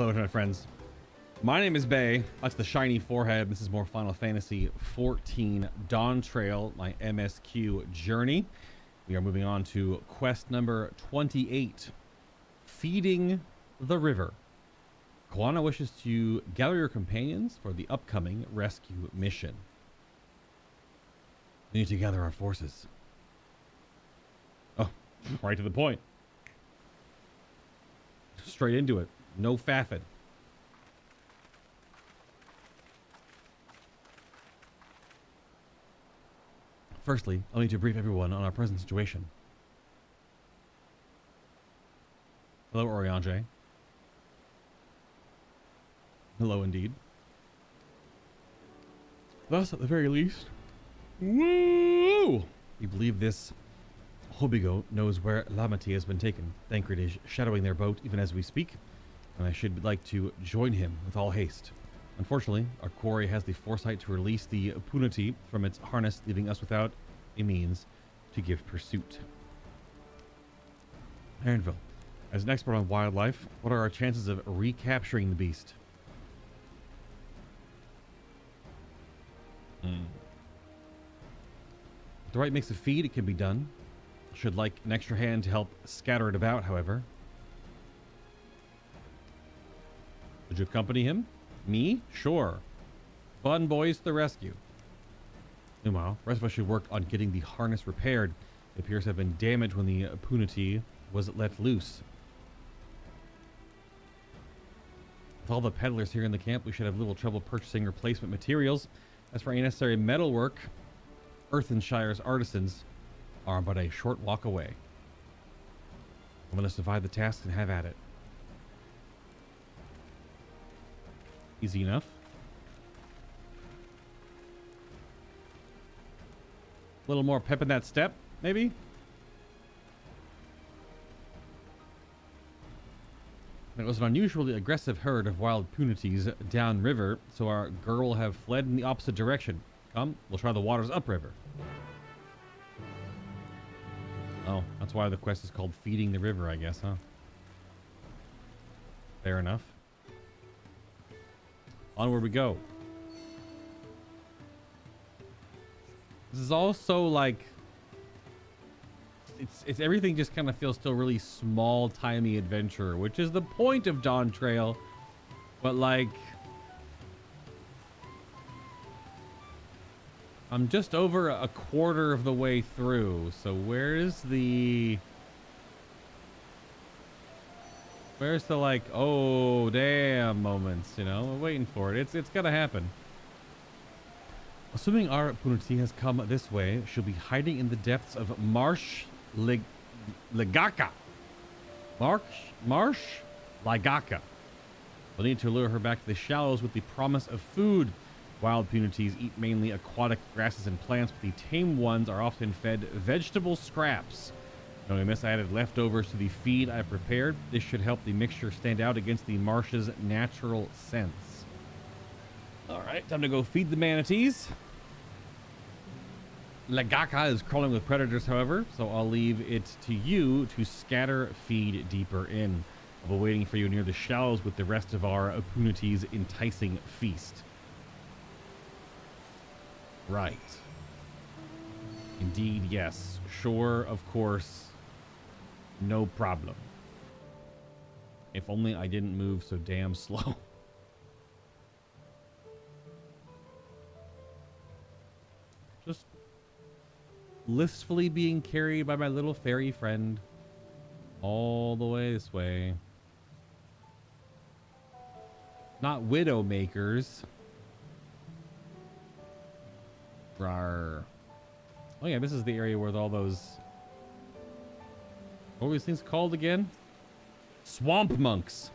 Hello, my friends. My name is Bay. That's the shiny forehead. This is more Final Fantasy XIV Dawntrail, my MSQ journey. We are moving on to quest number 28, Feeding the River. Koana wishes to gather your companions for the upcoming rescue mission. We need to gather our forces. Oh, right to the point. Straight into it. No faffing. Firstly, I'll need to brief everyone on our present situation. Hello, Oriange. Hello, indeed. Thus, at the very least, woo! We believe this Hobigo knows where Lamati has been taken. Thancred is shadowing their boat even as we speak, and I should like to join him with all haste. Unfortunately, our quarry has the foresight to release the Punity from its harness, leaving us without a means to give pursuit. Ironville, as an expert on wildlife, what are our chances of recapturing the beast? With the right mix of feed, it can be done. Should like an extra hand to help scatter it about, however. Would you accompany him? Me? Sure. Fun boys to the rescue. Meanwhile, the rest of us should work on getting the harness repaired. It appears to have been damaged when the Punity was let loose. With all the peddlers here in the camp, we should have little trouble purchasing replacement materials. As for any necessary metalwork, Earthenshire's artisans are but a short walk away. Let us divide the tasks and have at it. Easy enough. A little more pep in that step, maybe? It was an unusually aggressive herd of wild punities downriver, so our girl have fled in the opposite direction. Come, we'll try the waters upriver. Oh, that's why the quest is called Feeding the River, I guess, huh? Fair enough. Onward we go. This is also like it's everything just kind of feels still really small-timey adventure, which is the point of Dawntrail. But like I'm just over a quarter of the way through, so where's the like, oh damn moments, you know? We're waiting for it. It's gonna happen. Assuming our Punity has come this way, she'll be hiding in the depths of Marsh Ligaka. Marsh Ligaka. We'll need to lure her back to the shallows with the promise of food. Wild Punities eat mainly aquatic grasses and plants, but the tame ones are often fed vegetable scraps. Knowing this, I added leftovers to the feed I prepared. This should help the mixture stand out against the marsh's natural scents. Alright, time to go feed the manatees. Lagaka is crawling with predators, however, so I'll leave it to you to scatter feed deeper in. I'll be waiting for you near the shallows with the rest of our Punity's enticing feast. Right. Indeed, yes. Sure, of course. No problem. If only I didn't move so damn slow. Just blissfully being carried by my little fairy friend all the way this way. Not widow makers. Rawr. Oh yeah, this is the area where all those... What were these things called again? Swamp monks.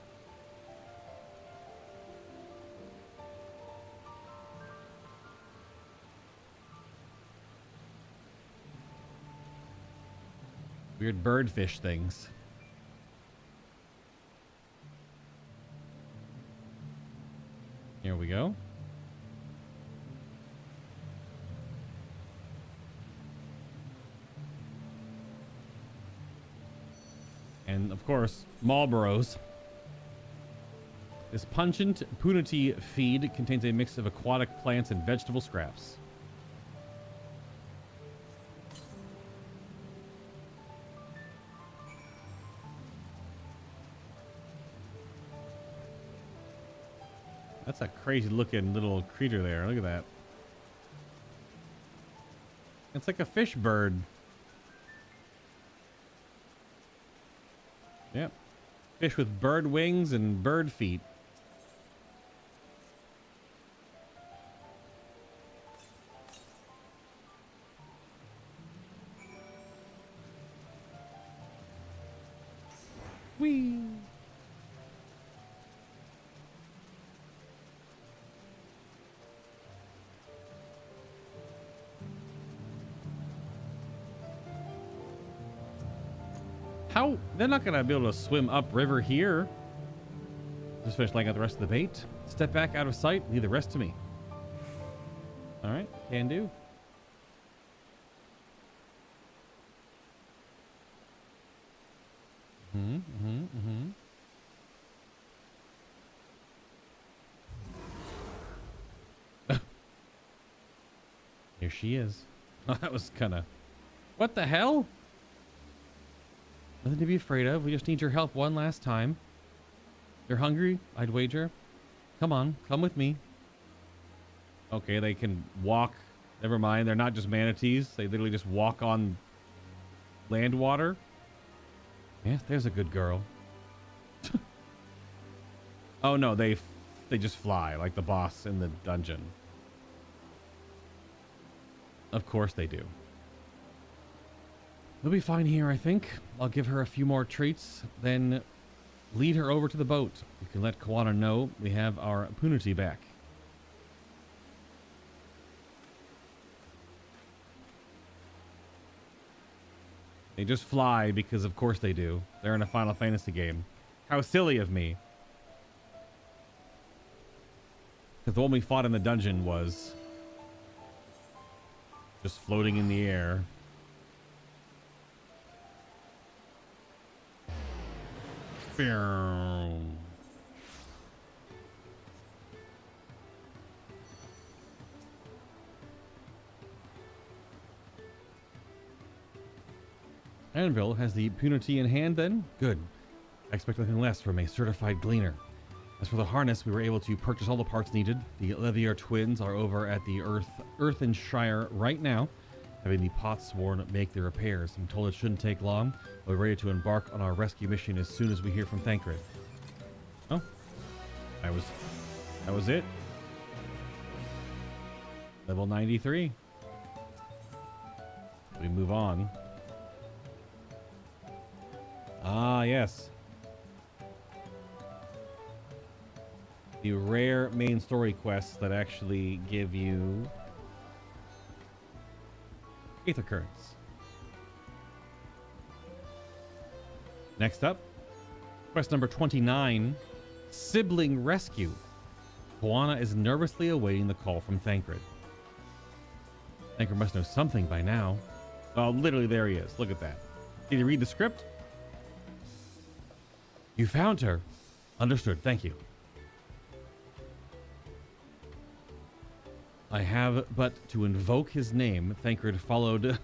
Weird birdfish things. Here we go. And of course, Marlboros. This pungent punity feed contains a mix of aquatic plants and vegetable scraps. That's a crazy looking little creature there. Look at that. It's like a fish bird. Yep. Fish with bird wings and bird feet. Whee! How? They're not gonna be able to swim upriver here. Just finish laying out the rest of the bait. Step back out of sight. Leave the rest to me. All right, can do. Here she is. That was kind of... What the hell? Nothing to be afraid of. We just need your help one last time. You're hungry? I'd wager. Come on, come with me. Okay, they can walk. Never mind, they're not just manatees. They literally just walk on land water. Yes, there's a good girl. Oh no, they just fly like the boss in the dungeon. Of course they do. They'll be fine here, I think. I'll give her a few more treats, then lead her over to the boat. You can let Koana know we have our punity back. They just fly because of course they do. They're in a Final Fantasy game. How silly of me. Because the one we fought in the dungeon was just floating in the air. Anvil has the punity in hand then? Good. I expect nothing less from a certified gleaner. As for the harness, we were able to purchase all the parts needed. The Levier twins are over at the Earthenshire right now, having the Potsworn make the repairs. I'm told it shouldn't take long. We're ready to embark on our rescue mission as soon as we hear from Thancred. Oh, that was it. Level 93. We move on. Ah, yes. The rare main story quests that actually give you Aether Currents. Next up, quest number 29, Sibling Rescue. Koana is nervously awaiting the call from Thancred. Thancred must know something by now. Oh, literally there he is. Look at that. Did you read the script? You found her. Understood. Thank you. I have but to invoke his name. Thancred followed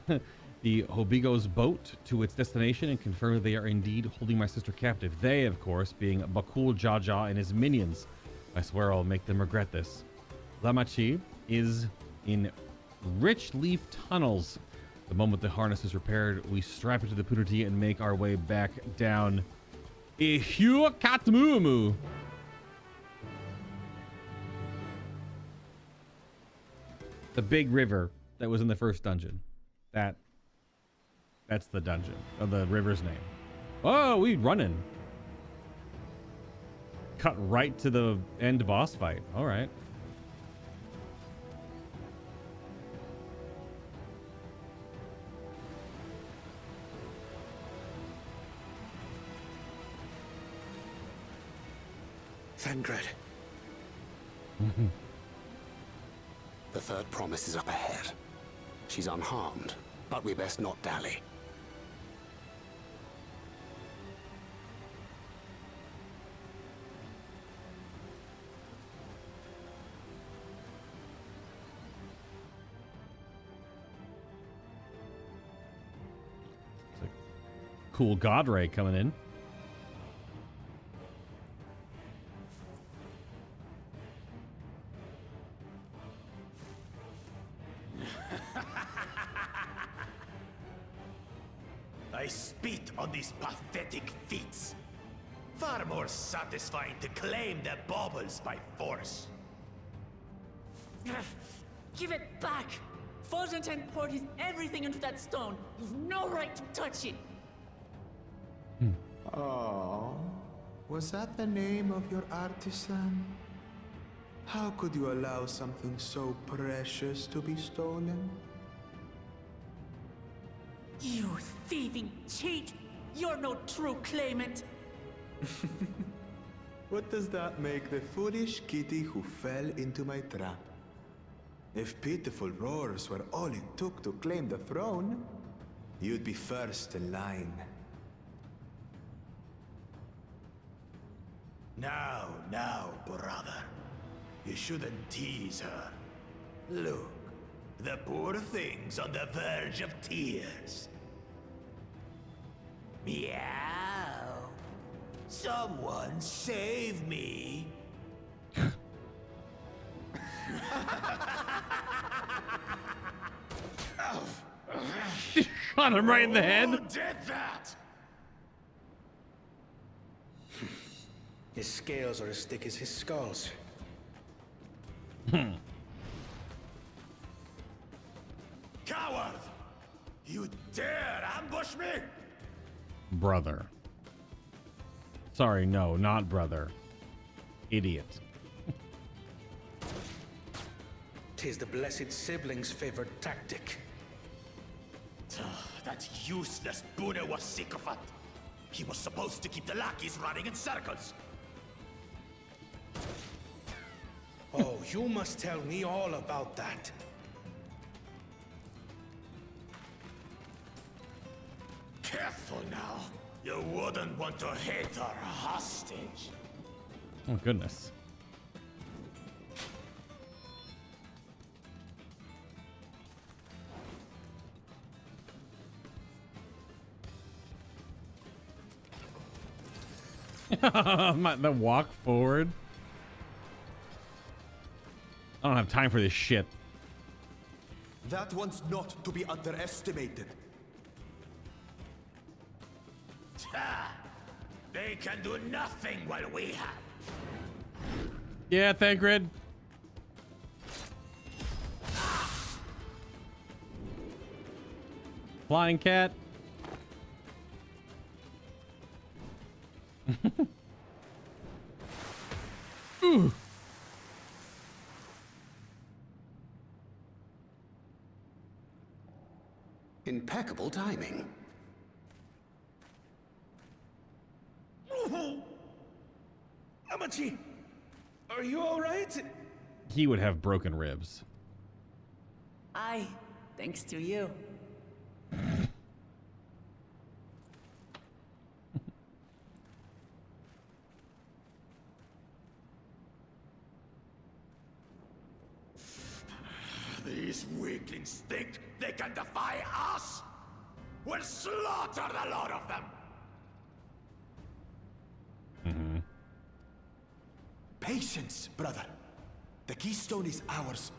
the Hobigo's boat to its destination and confirmed they are indeed holding my sister captive. They, of course, being Bakul Jaja and his minions. I swear I'll make them regret this. Lamachi is in Rich Leaf Tunnels. The moment the harness is repaired, we strap it to the punity and make our way back down Ihuakatmumu. The big river that was in the first dungeon. That's the dungeon, or the river's name. Oh, we running. Cut right to the end boss fight. All right. Thancred. The third promise is up ahead. She's unharmed, but we best not dally. cool God Ray coming in. I spit on these pathetic feats. Far more satisfying to claim the baubles by force. Give it back! Forzenten poured his everything into that stone. You've no right to touch it. Oh, was that the name of your artisan? How could you allow something so precious to be stolen? You thieving cheat! You're no true claimant! What does that make the foolish kitty who fell into my trap? If pitiful roars were all it took to claim the throne, you'd be first in line. Now, brother. You shouldn't tease her. Look, the poor thing's on the verge of tears. Meow. Someone save me. Shot him right in the head. Who did that? His scales are as thick as his skulls. Coward! You dare ambush me? Brother. Sorry, no, not brother. Idiot. 'Tis the blessed sibling's favorite tactic. That useless Bune was sycophant. He was supposed to keep the lackeys running in circles. Oh, you must tell me all about that. Careful now. You wouldn't want to hit her hostage. Oh, goodness. The walk forward. I don't have time for this shit. That one's not to be underestimated. They can do nothing while we have. Yeah, Thancred. Flying cat. Ooh. Impeccable timing. Amachi, are you all right? He would have broken ribs. Aye, thanks to you. These weaklings think they can defy us? We'll slaughter the lot of them! Patience, brother. The keystone is ours.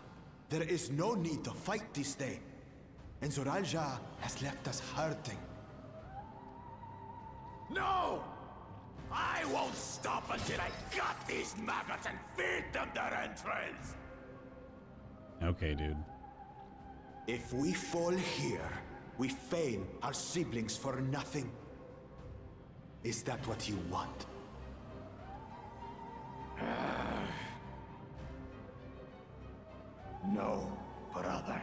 There is no need to fight this day. And Zoralja has left us hurting. No! I won't stop until I gut these maggots and feed them their entrails! Okay, dude. If we fall here, we fail our siblings for nothing. Is that what you want? No, brother.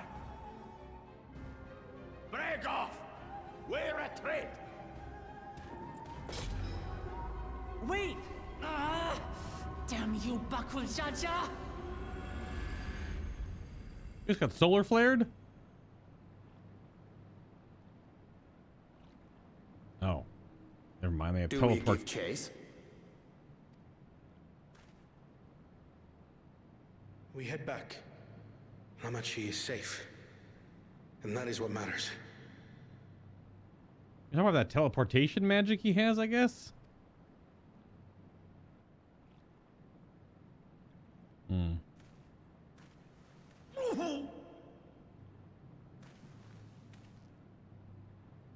Break off! We retreat! Wait! Ah! Damn you, Bakul Jaja! Just got solar flared? Oh. Never mind, they have Do we teleport. give chase? We head back. Amachi is safe. And that is what matters. You know about that teleportation magic he has, I guess? Hmm.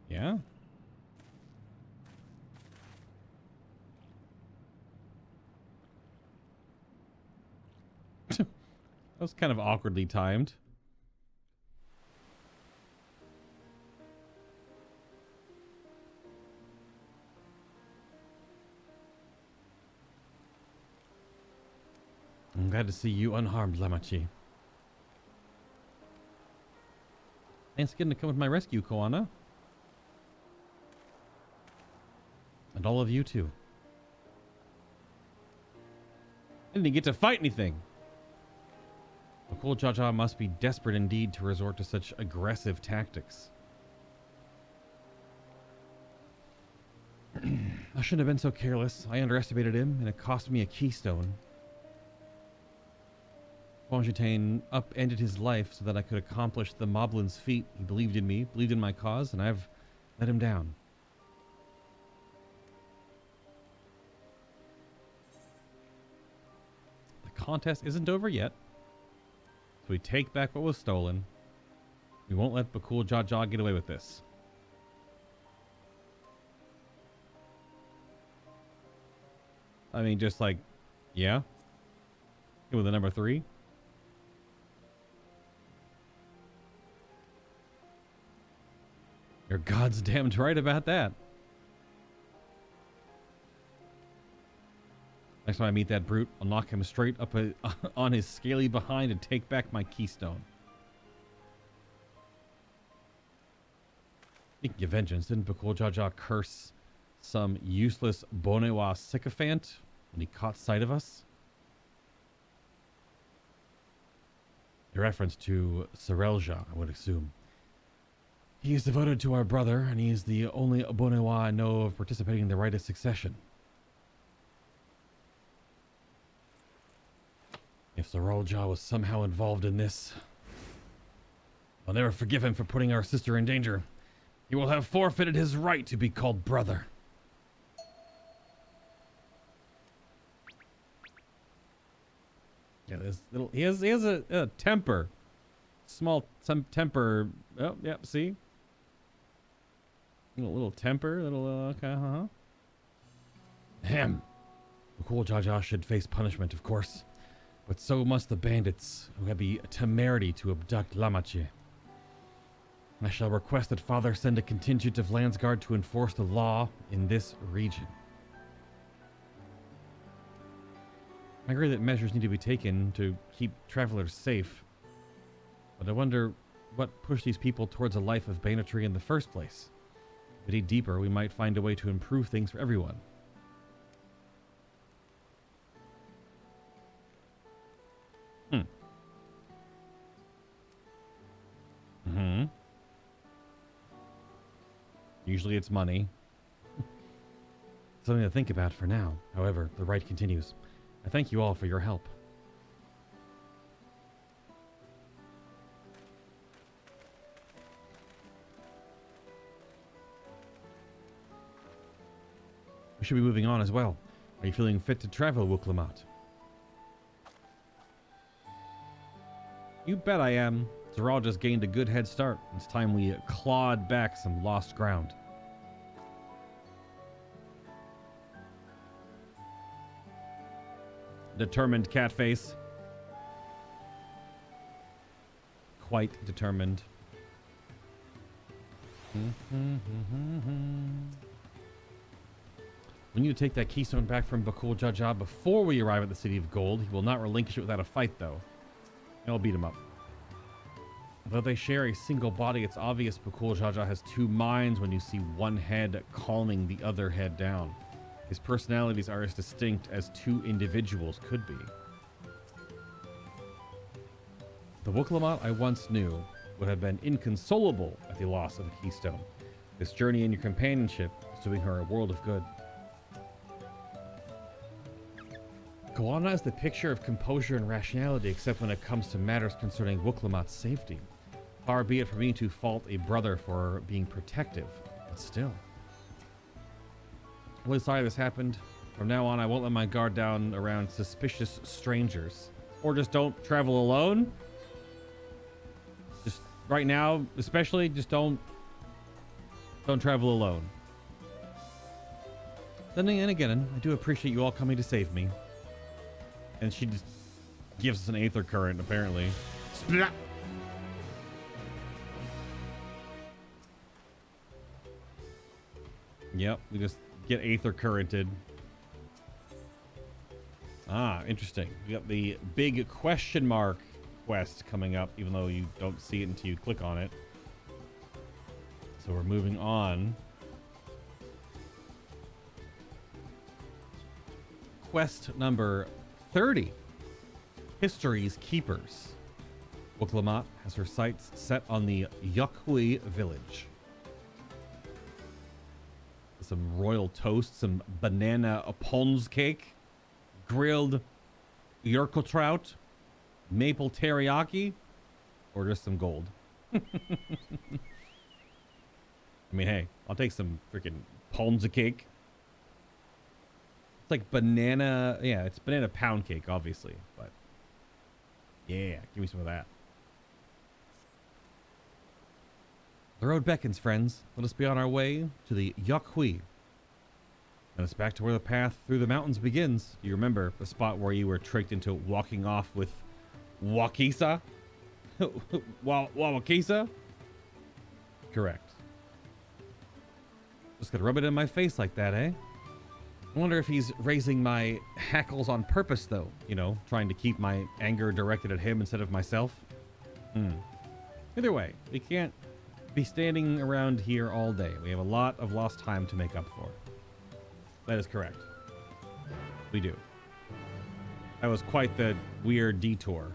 Yeah? That was kind of awkwardly timed. I'm glad to see you unharmed, Lamachi. Thanks again to come with my rescue, Koana. And all of you too. I didn't get to fight anything. Bokul Jaja must be desperate indeed to resort to such aggressive tactics. I shouldn't have been so careless. I underestimated him, and it cost me a keystone. Fontaine upended his life so that I could accomplish the Moblin's feat. He believed in me, believed in my cause, and I've let him down. The contest isn't over yet, so we take back what was stolen. We won't let Bokul Jaja get away with this. I mean, just like, yeah. Give with the number 3. You're God's damned right about that. Next time I meet that brute, I'll knock him straight up on his scaly behind and take back my keystone. Speaking of vengeance, didn't Bokul Jaja curse some useless Bonewa sycophant when he caught sight of us? A reference to Sorelja, I would assume. He is devoted to our brother, and he is the only Bonewa I know of participating in the rite of succession. If Sorelja was somehow involved in this, I'll never forgive him for putting our sister in danger. He will have forfeited his right to be called brother. Yeah, this little he has a temper. Some temper. Oh, yep, see? Little temper, okay, Ahem. Bokul Jaja should face punishment, of course. But so must the bandits who had the temerity to abduct Lamachi. I shall request that Father send a contingent of Landsguard to enforce the law in this region. I agree that measures need to be taken to keep travelers safe. But I wonder what pushed these people towards a life of banditry in the first place. If we dig deeper, we might find a way to improve things for everyone. Usually it's money. Something to think about for now. However, the rite continues. I thank you all for your help. We should be moving on as well. Are you feeling fit to travel, Wuklamat? You bet I am. Zeral just gained a good head start. It's time we clawed back some lost ground. Determined catface. Quite determined. We need to take that keystone back from Bokul Jaja before we arrive at the City of Gold. He will not relinquish it without a fight, though. And I'll beat him up. Though they share a single body, it's obvious Bokul Jaja has two minds when you see one head calming the other head down. His personalities are as distinct as two individuals could be. The Wuklamat I once knew would have been inconsolable at the loss of the keystone. This journey and your companionship is doing her a world of good. Koana is the picture of composure and rationality, except when it comes to matters concerning Wuklamat's safety. Far be it for me to fault a brother for being protective Still. Really sorry this happened. From now on, I won't let my guard down around suspicious strangers. Or just don't travel alone. Just right now, especially, just don't travel alone. Then again, I do appreciate you all coming to save me. And she just gives us an aether current, apparently. Splat! Yep, we just get aether currented. Ah, interesting. We got the big question mark quest coming up, even though you don't see it until you click on it. So we're moving on. Quest number 30. History's Keepers. Worqor has her sights set on the Yakhui village. Some royal toast, some banana pons cake, grilled Worqor trout, maple teriyaki, or just some gold. I mean, hey, I'll take some freaking pons cake. It's like banana, yeah, it's banana pound cake, obviously, but yeah, give me some of that. The road beckons, friends. Let us be on our way to the Yakhui. And it's back to where the path through the mountains begins. You remember the spot where you were tricked into walking off with Wakisa? Wakisa? Correct. Just gonna rub it in my face like that, eh? I wonder if he's raising my hackles on purpose, though. You know, trying to keep my anger directed at him instead of myself. Either way, we can't be standing around here all day. We have a lot of lost time to make up for. That is correct. We do. That was quite the weird detour.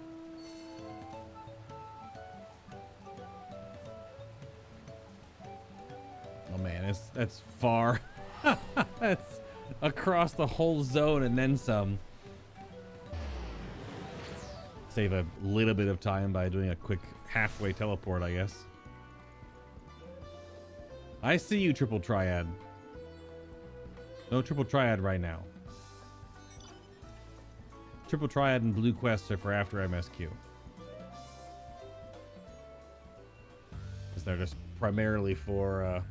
Oh man, that's far. That's across the whole zone and then some. Save a little bit of time by doing a quick halfway teleport, I guess. I see you, Triple Triad. No Triple Triad right now. Triple Triad and Blue Quest are for after MSQ. Because they're just primarily for,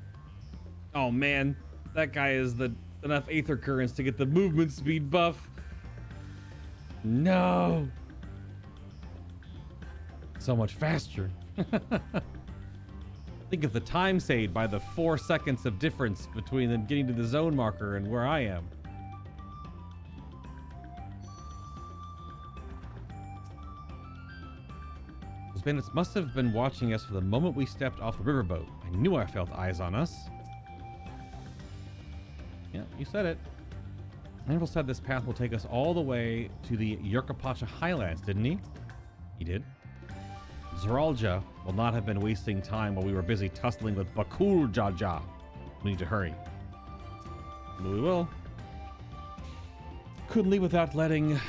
oh man, that guy is enough aether currents to get the movement speed buff. No. So much faster. Think of the time saved by the 4 seconds of difference between them getting to the zone marker and where I am. Those bandits must have been watching us from the moment we stepped off the riverboat. I knew I felt eyes on us. Yeah, you said it. Anvil said this path will take us all the way to the Yurkapacha Highlands, didn't he? He did. Zeralja will not have been wasting time while we were busy tussling with Bakul Jaja. We need to hurry. But we will. Couldn't leave without letting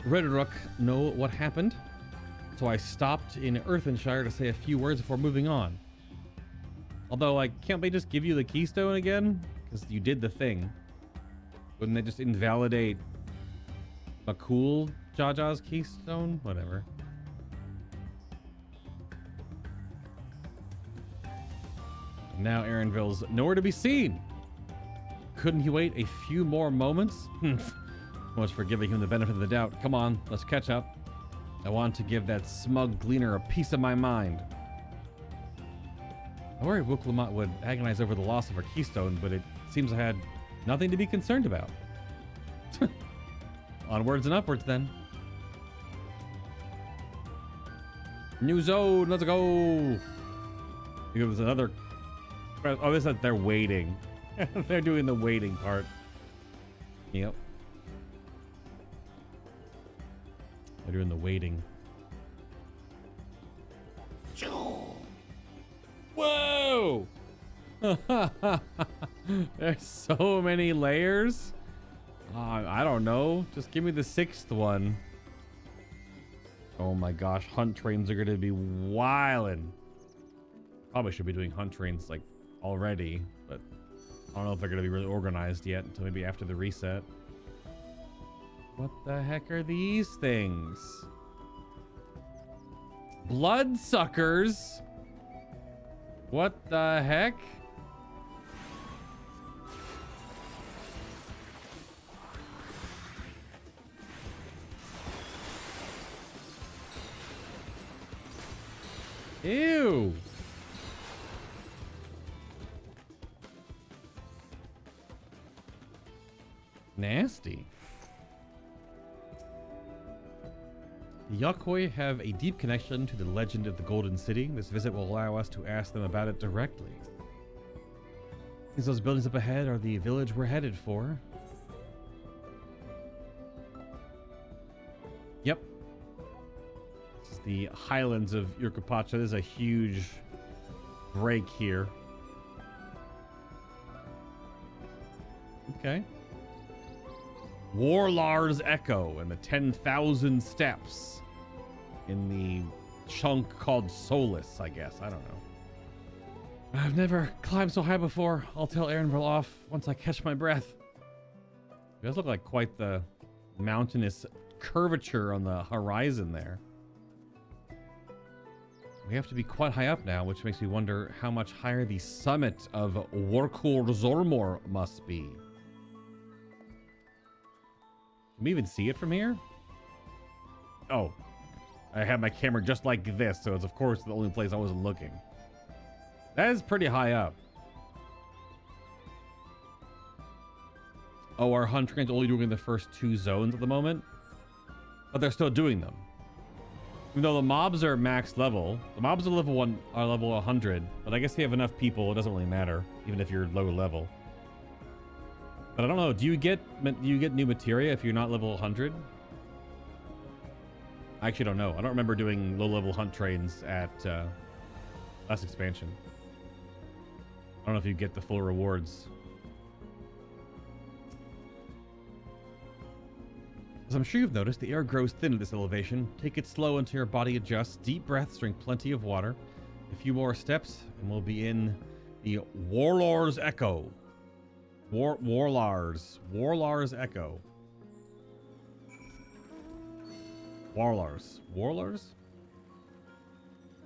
Redruk know what happened, so I stopped in Earthenshire to say a few words before moving on. Although, like, can't they just give you the keystone again? Because you did the thing. Wouldn't they just invalidate Bakul Jaja's keystone? Whatever. Now Aaronville's nowhere to be seen. Couldn't he wait a few more moments? Much for giving him the benefit of the doubt. Come on, let's catch up. I want to give that smug gleaner a piece of my mind. I worried Worqor would agonize over the loss of her keystone, but it seems I had nothing to be concerned about. Onwards and upwards then. New zone, let's go. It was another. Oh, this is they're waiting. They're doing the waiting part. Yep. They're doing the waiting. Whoa! There's so many layers. I don't know. Just give me the 6th one. Oh my gosh, hunt trains are going to be wildin'. Probably should be doing hunt trains like already, but I don't know if they're going to be really organized yet until maybe after the reset. What the heck are these things? Bloodsuckers? What the heck? Ew. Nasty. The Yokoi have a deep connection to the legend of the Golden City. This visit will allow us to ask them about it directly. Since those buildings up ahead are the village we're headed for. Yep. This is the highlands of Yurkapacha. There's a huge break here. Okay. Worqor's Echo and the 10,000 steps in the chunk called Solace, I guess. I don't know. I've never climbed so high before. I'll tell Aaronville off once I catch my breath. It does look like quite the mountainous curvature on the horizon there. We have to be quite high up now, which makes me wonder how much higher the summit of Worqor Zormor must be. Can we even see it from here? Oh, I have my camera just like this, so it's of course the only place I wasn't looking. That is pretty high up. Oh, our hunt train's only doing the first 2 zones at the moment, but they're still doing them. Even though the mobs are max level, the mobs are level 1 are level 100, but I guess if you have enough people, it doesn't really matter, even if you're low level. But I don't know. Do you get new materia if you're not level 100? I actually don't know. I don't remember doing low-level hunt trains at last expansion. I don't know if you get the full rewards. As I'm sure you've noticed, the air grows thin at this elevation. Take it slow until your body adjusts. Deep breaths, drink plenty of water. A few more steps, and we'll be in the Worqor's Echo. Worqor's Echo. Worqor's?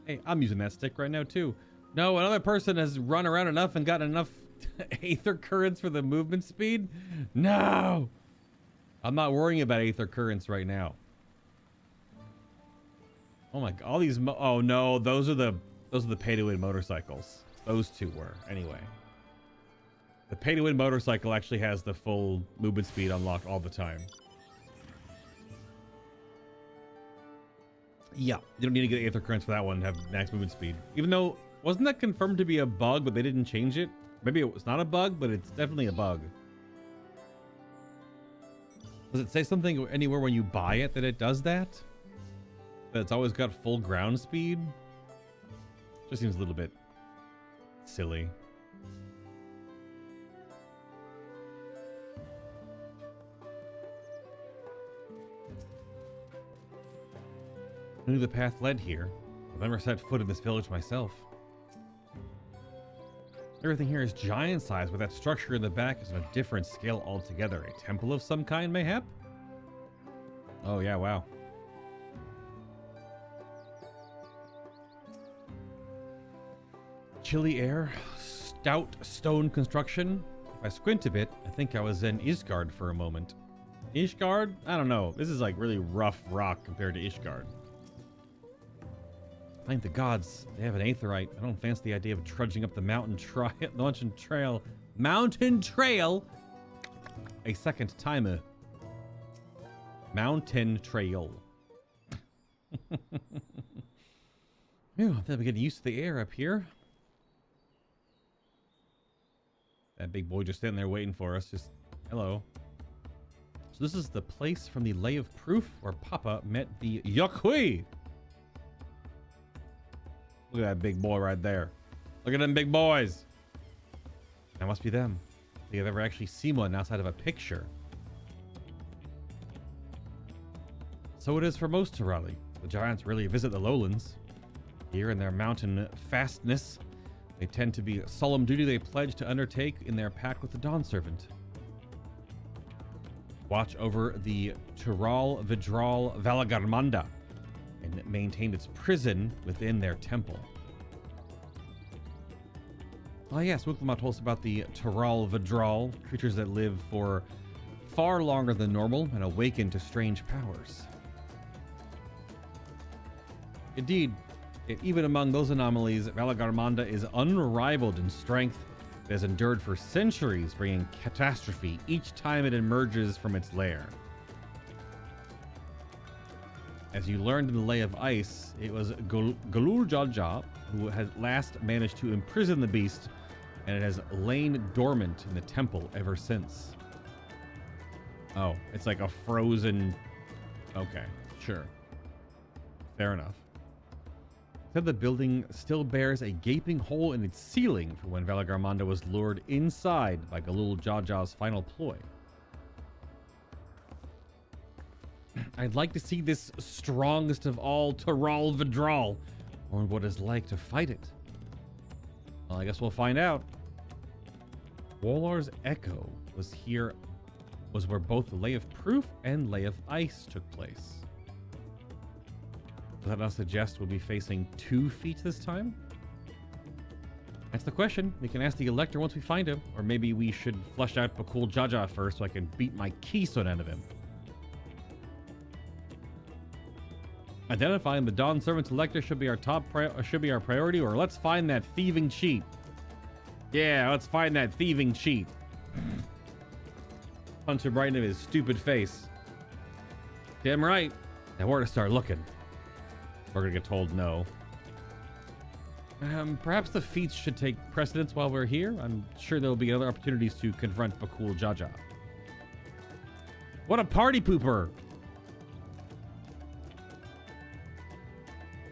Hey, I'm using that stick right now too. No, another person has run around enough and gotten enough aether currents for the movement speed? No! I'm not worrying about aether currents right now. Oh my god, all these oh no, those are the pay-to-win motorcycles. Those 2 were, anyway. The pay-to-win motorcycle actually has the full movement speed unlocked all the time. Yeah, you don't need to get aether currents for that one to have max movement speed. Even though, wasn't that confirmed to be a bug, but they didn't change it? Maybe it was not a bug, but it's definitely a bug. Does it say something anywhere when you buy it that it does that? That it's always got full ground speed? Just seems a little bit silly. I knew the path led here. I've never set foot in this village myself. Everything here is giant size, but that structure in the back is on a different scale altogether. A temple of some kind, mayhap? Oh yeah, wow. Chilly air, stout stone construction. If I squint a bit, I think I was in Ishgard for a moment. Ishgard? I don't know. This is like really rough rock compared to Ishgard. Thank the gods, they have an aetherite. I don't fancy the idea of trudging up the mountain trail. Mountain trail? A second timer. Mountain trail. Phew, I think I'm getting used to the air up here. That big boy just standing there waiting for us. Just, hello. So this is the place from the Lay of Proof where Papa met the Yokoi. Look at that big boy right there. Look at them big boys. That must be them. If you've ever actually seen one outside of a picture. So it is for most Tirali. The giants really visit the lowlands. Here in their mountain fastness, They tend to be a solemn duty they pledge to undertake in their pact with the Dawn Servant. Watch over the Tural Vidral Valagarmanda and maintained its prison within their temple. Oh yes, Wuklamah told us about the Tural Vidral, creatures that live for far longer than normal and awaken to strange powers. Indeed, even among those anomalies, Valagarmanda is unrivaled in strength. It has endured for centuries, bringing catastrophe each time it emerges from its lair. As you learned in the Lay of Ice, it was Galul Jaja who has last managed to imprison the beast, and it has lain dormant in the temple ever since. Oh, it's like a frozen... Okay, sure. Fair enough. Said the building still bears a gaping hole in its ceiling for when Valagarmanda was lured inside by Galul Jaja's final ploy. I'd like to see this strongest of all Tural Vidral on what it's like to fight it. Well, I guess we'll find out. Worqor's Echo was where both the Lay of Proof and Lay of Ice took place. Does that not suggest we'll be facing 2 feats this time? That's the question. We can ask the Elector once we find him, or maybe we should flush out Bakul Jaja first so I can beat my keystone out of him. Identifying the Dawn Servant's Elector should be our priority, or let's find that thieving cheat. Yeah, let's find that thieving cheat. Punch him right into his stupid face. Damn right. Now where to start looking? We're gonna get told no. Perhaps the feats should take precedence while we're here. I'm sure there'll be other opportunities to confront Bakul Jaja. What a party pooper!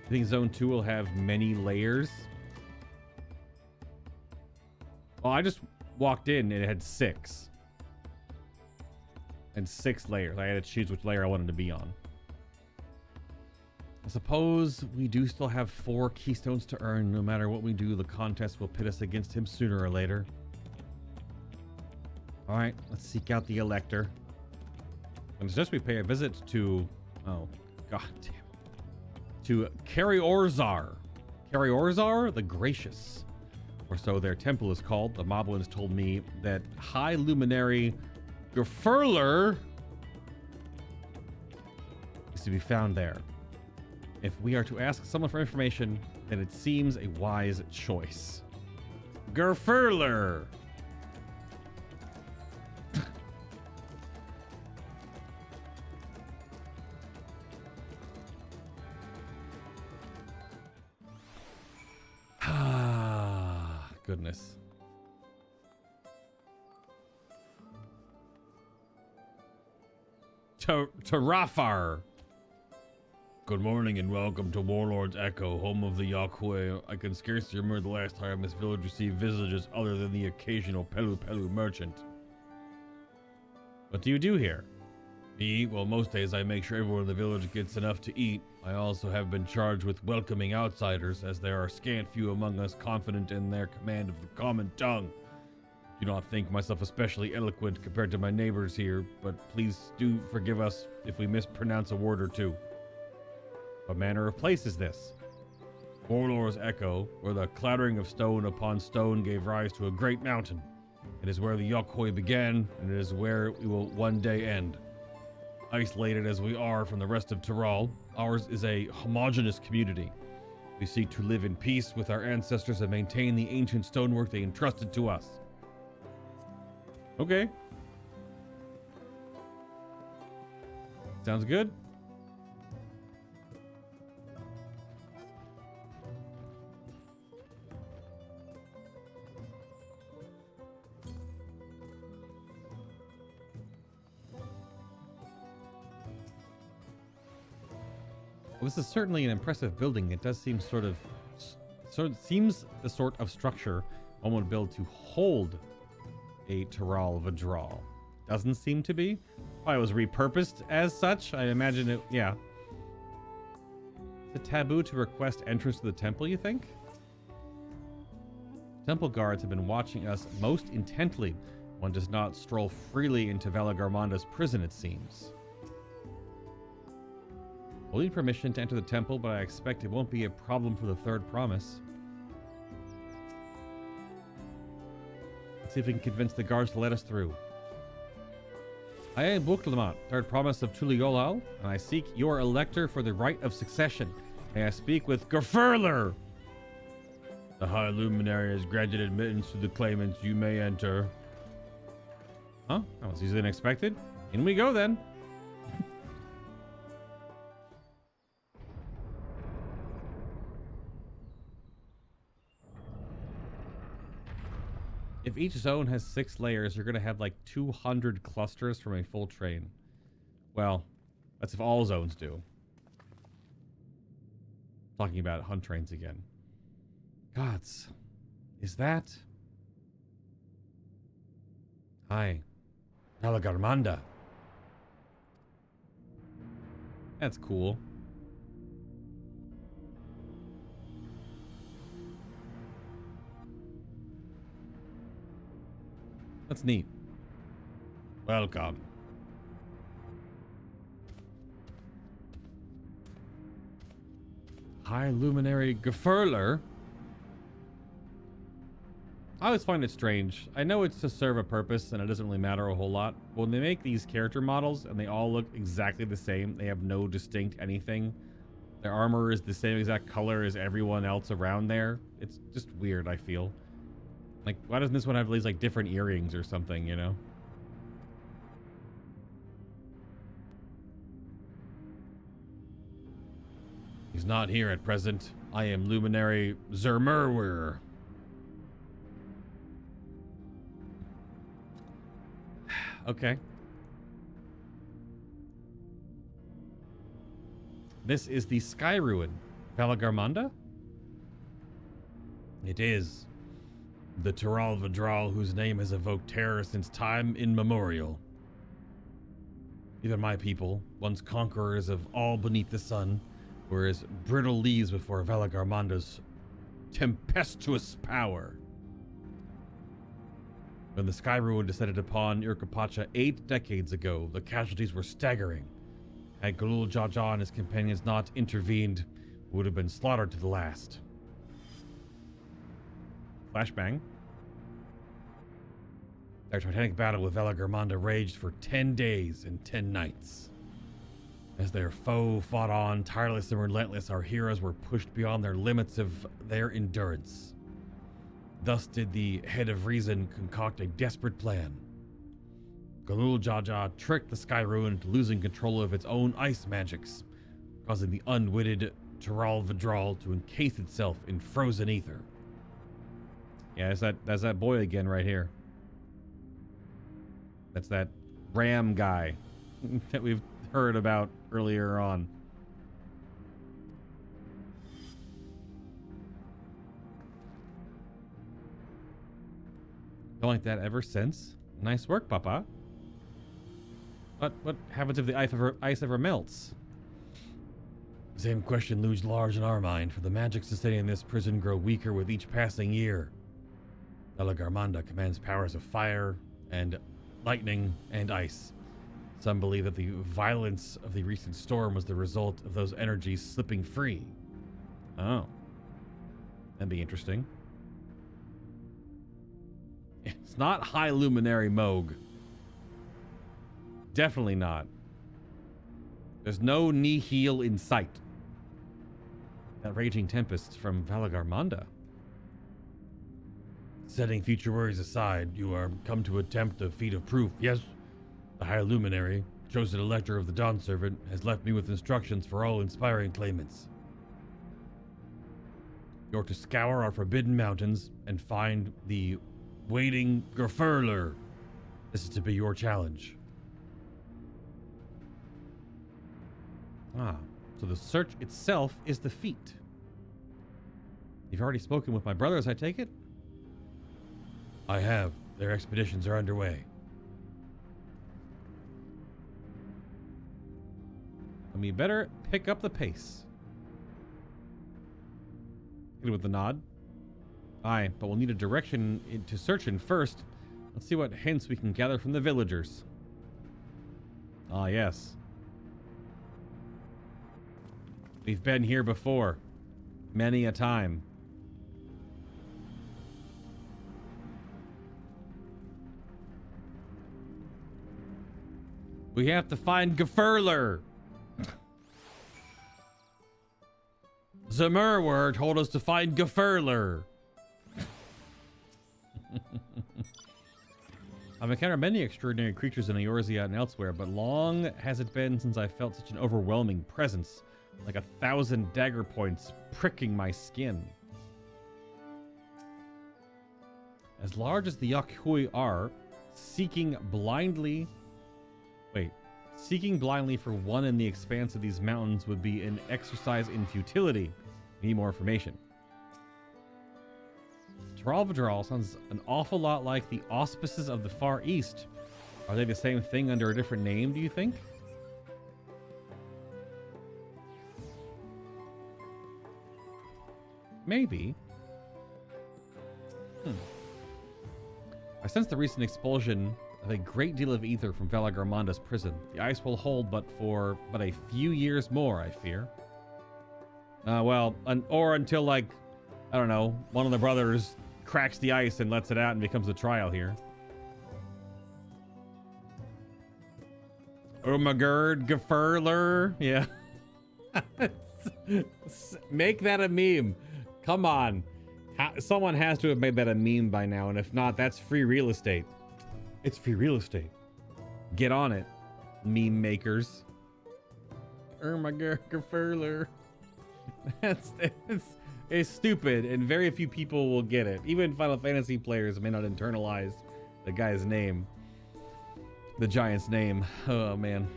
I think Zone 2 will have many layers. Well, I just walked in and it had 6. And 6 layers. I had to choose which layer I wanted to be on. I suppose we do still have 4 keystones to earn. No matter what we do, the contest will pit us against him sooner or later. Alright, let's seek out the Elector. And suggest we pay a visit to... Oh, god damn. To Cariorzar. Cariorzar the Gracious. Or so their temple is called. The Moblins told me that High Luminary Gerfurler is to be found there. If we are to ask someone for information, then it seems a wise choice. Gerfurler! Ah, goodness. Tarafar. Good morning and welcome to Warlord's Echo, home of the Yaqui. I can scarcely remember the last time this village received visitors other than the occasional Pelu merchant. What do you do here? Me? Well, most days I make sure everyone in the village gets enough to eat. I also have been charged with welcoming outsiders, as there are scant few among us confident in their command of the common tongue. Do not think myself especially eloquent compared to my neighbors here, but please do forgive us if we mispronounce a word or two. What manner of place is this? Worqor's Echo, where the clattering of stone upon stone gave rise to a great mountain. It is where the Yaqui began, and it is where we will one day end. Isolated as we are from the rest of Tural, ours is a homogeneous community. We seek to live in peace with our ancestors and maintain the ancient stonework they entrusted to us. Okay. Sounds good. Well, this is certainly an impressive building. It does seem seems the sort of structure one would build to hold a Tural Vidral. Doesn't seem to be. Probably was repurposed as such. I imagine it, yeah. Is it taboo to request entrance to the temple, you think? Temple guards have been watching us most intently. One does not stroll freely into Valagarmanda's prison, it seems. We'll need permission to enter the temple, but I expect it won't be a problem for the third promise. Let's see if we can convince the guards to let us through. I am Bookmarks, third promise of Tuliolal, and I seek your elector for the right of succession. May I speak with Gerfurler? The High Luminary has granted admittance to the claimants. You may enter. Huh? That was easier than expected. In we go then. If each zone has 6 layers, you're going to have like 200 clusters from a full train. Well, that's if all zones do. Talking about hunt trains again. Gods, is that? Hi, Valagarmanda. That's cool. That's neat. Welcome. High Luminary Gefurler. I always find it strange. I know it's to serve a purpose and it doesn't really matter a whole lot. When they make these character models and they all look exactly the same, they have no distinct anything. Their armor is the same exact color as everyone else around there. It's just weird, I feel. Like, why doesn't this one have these like different earrings or something, you know? He's not here at present. I am Luminary Zormor. Okay. This is the Sky Ruin. Valagarmanda? It is. The Tiral Vidral, whose name has evoked terror since time immemorial. Even my people, once conquerors of all beneath the sun, were as brittle leaves before Valagarmanda's tempestuous power. When the Sky Ruin descended upon Urkapacha 8 decades ago, the casualties were staggering. Had Galul Jaja and his companions not intervened, we would have been slaughtered to the last. Flashbang. Their titanic battle with Valagarmanda raged for 10 days and 10 nights. As their foe fought on, tireless and relentless, our heroes were pushed beyond their limits of their endurance. Thus did the Head of Reason concoct a desperate plan. Galul Jaja tricked the Sky Ruin into losing control of its own ice magics, causing the unwitted Tiral Vidral to encase itself in frozen ether. Yeah, that's that boy again right here. That's that Ram guy that we've heard about earlier on. Don't like that ever since. Nice work, Papa. What happens if the ice ever melts? The same question looms large in our mind, for the magic sustaining this prison grow weaker with each passing year. Valagarmanda commands powers of fire and lightning and ice. Some believe that the violence of the recent storm was the result of those energies slipping free. Oh. That'd be interesting. It's not High Luminary Moog. Definitely not. There's no Nihil in sight. That raging tempest from Valagarmanda. Setting future worries aside, you are come to attempt a feat of proof. Yes, the High Luminary, chosen elector of the Dawn Servant, has left me with instructions for all inspiring claimants. You're to scour our forbidden mountains and find the waiting Gerfurler. This is to be your challenge. Ah, so the search itself is the feat. You've already spoken with my brothers, I take it? I have. Their expeditions are underway. And we better pick up the pace. Hit it with the nod. Aye, but we'll need a direction to search in first. Let's see what hints we can gather from the villagers. Ah, yes. We've been here before. Many a time. We have to find Gefurler. Zormor told us to find Gefurler. I've encountered many extraordinary creatures in Eorzea and elsewhere, but long has it been since I felt such an overwhelming presence, like 1,000 dagger points pricking my skin. As large as the Yakuoi are, seeking blindly for one in the expanse of these mountains would be an exercise in futility. Need more information. Tralvadral sounds an awful lot like the auspices of the Far East. Are they the same thing under a different name, do you think? Maybe. I sense the recent expulsion of a great deal of ether from Valagarmanda's prison. The ice will hold but a few years more, I fear. Or until, like, I don't know, one of the brothers cracks the ice and lets it out and becomes a trial here. Umagerd Gefurler. Yeah. Make that a meme. Come on. Someone has to have made that a meme by now, and if not, that's free real estate. It's free real estate. Get on it, meme makers. Umagerd Gefurler. It's stupid, and very few people will get it. Even Final Fantasy players may not internalize the guy's name. The giant's name. Oh, man.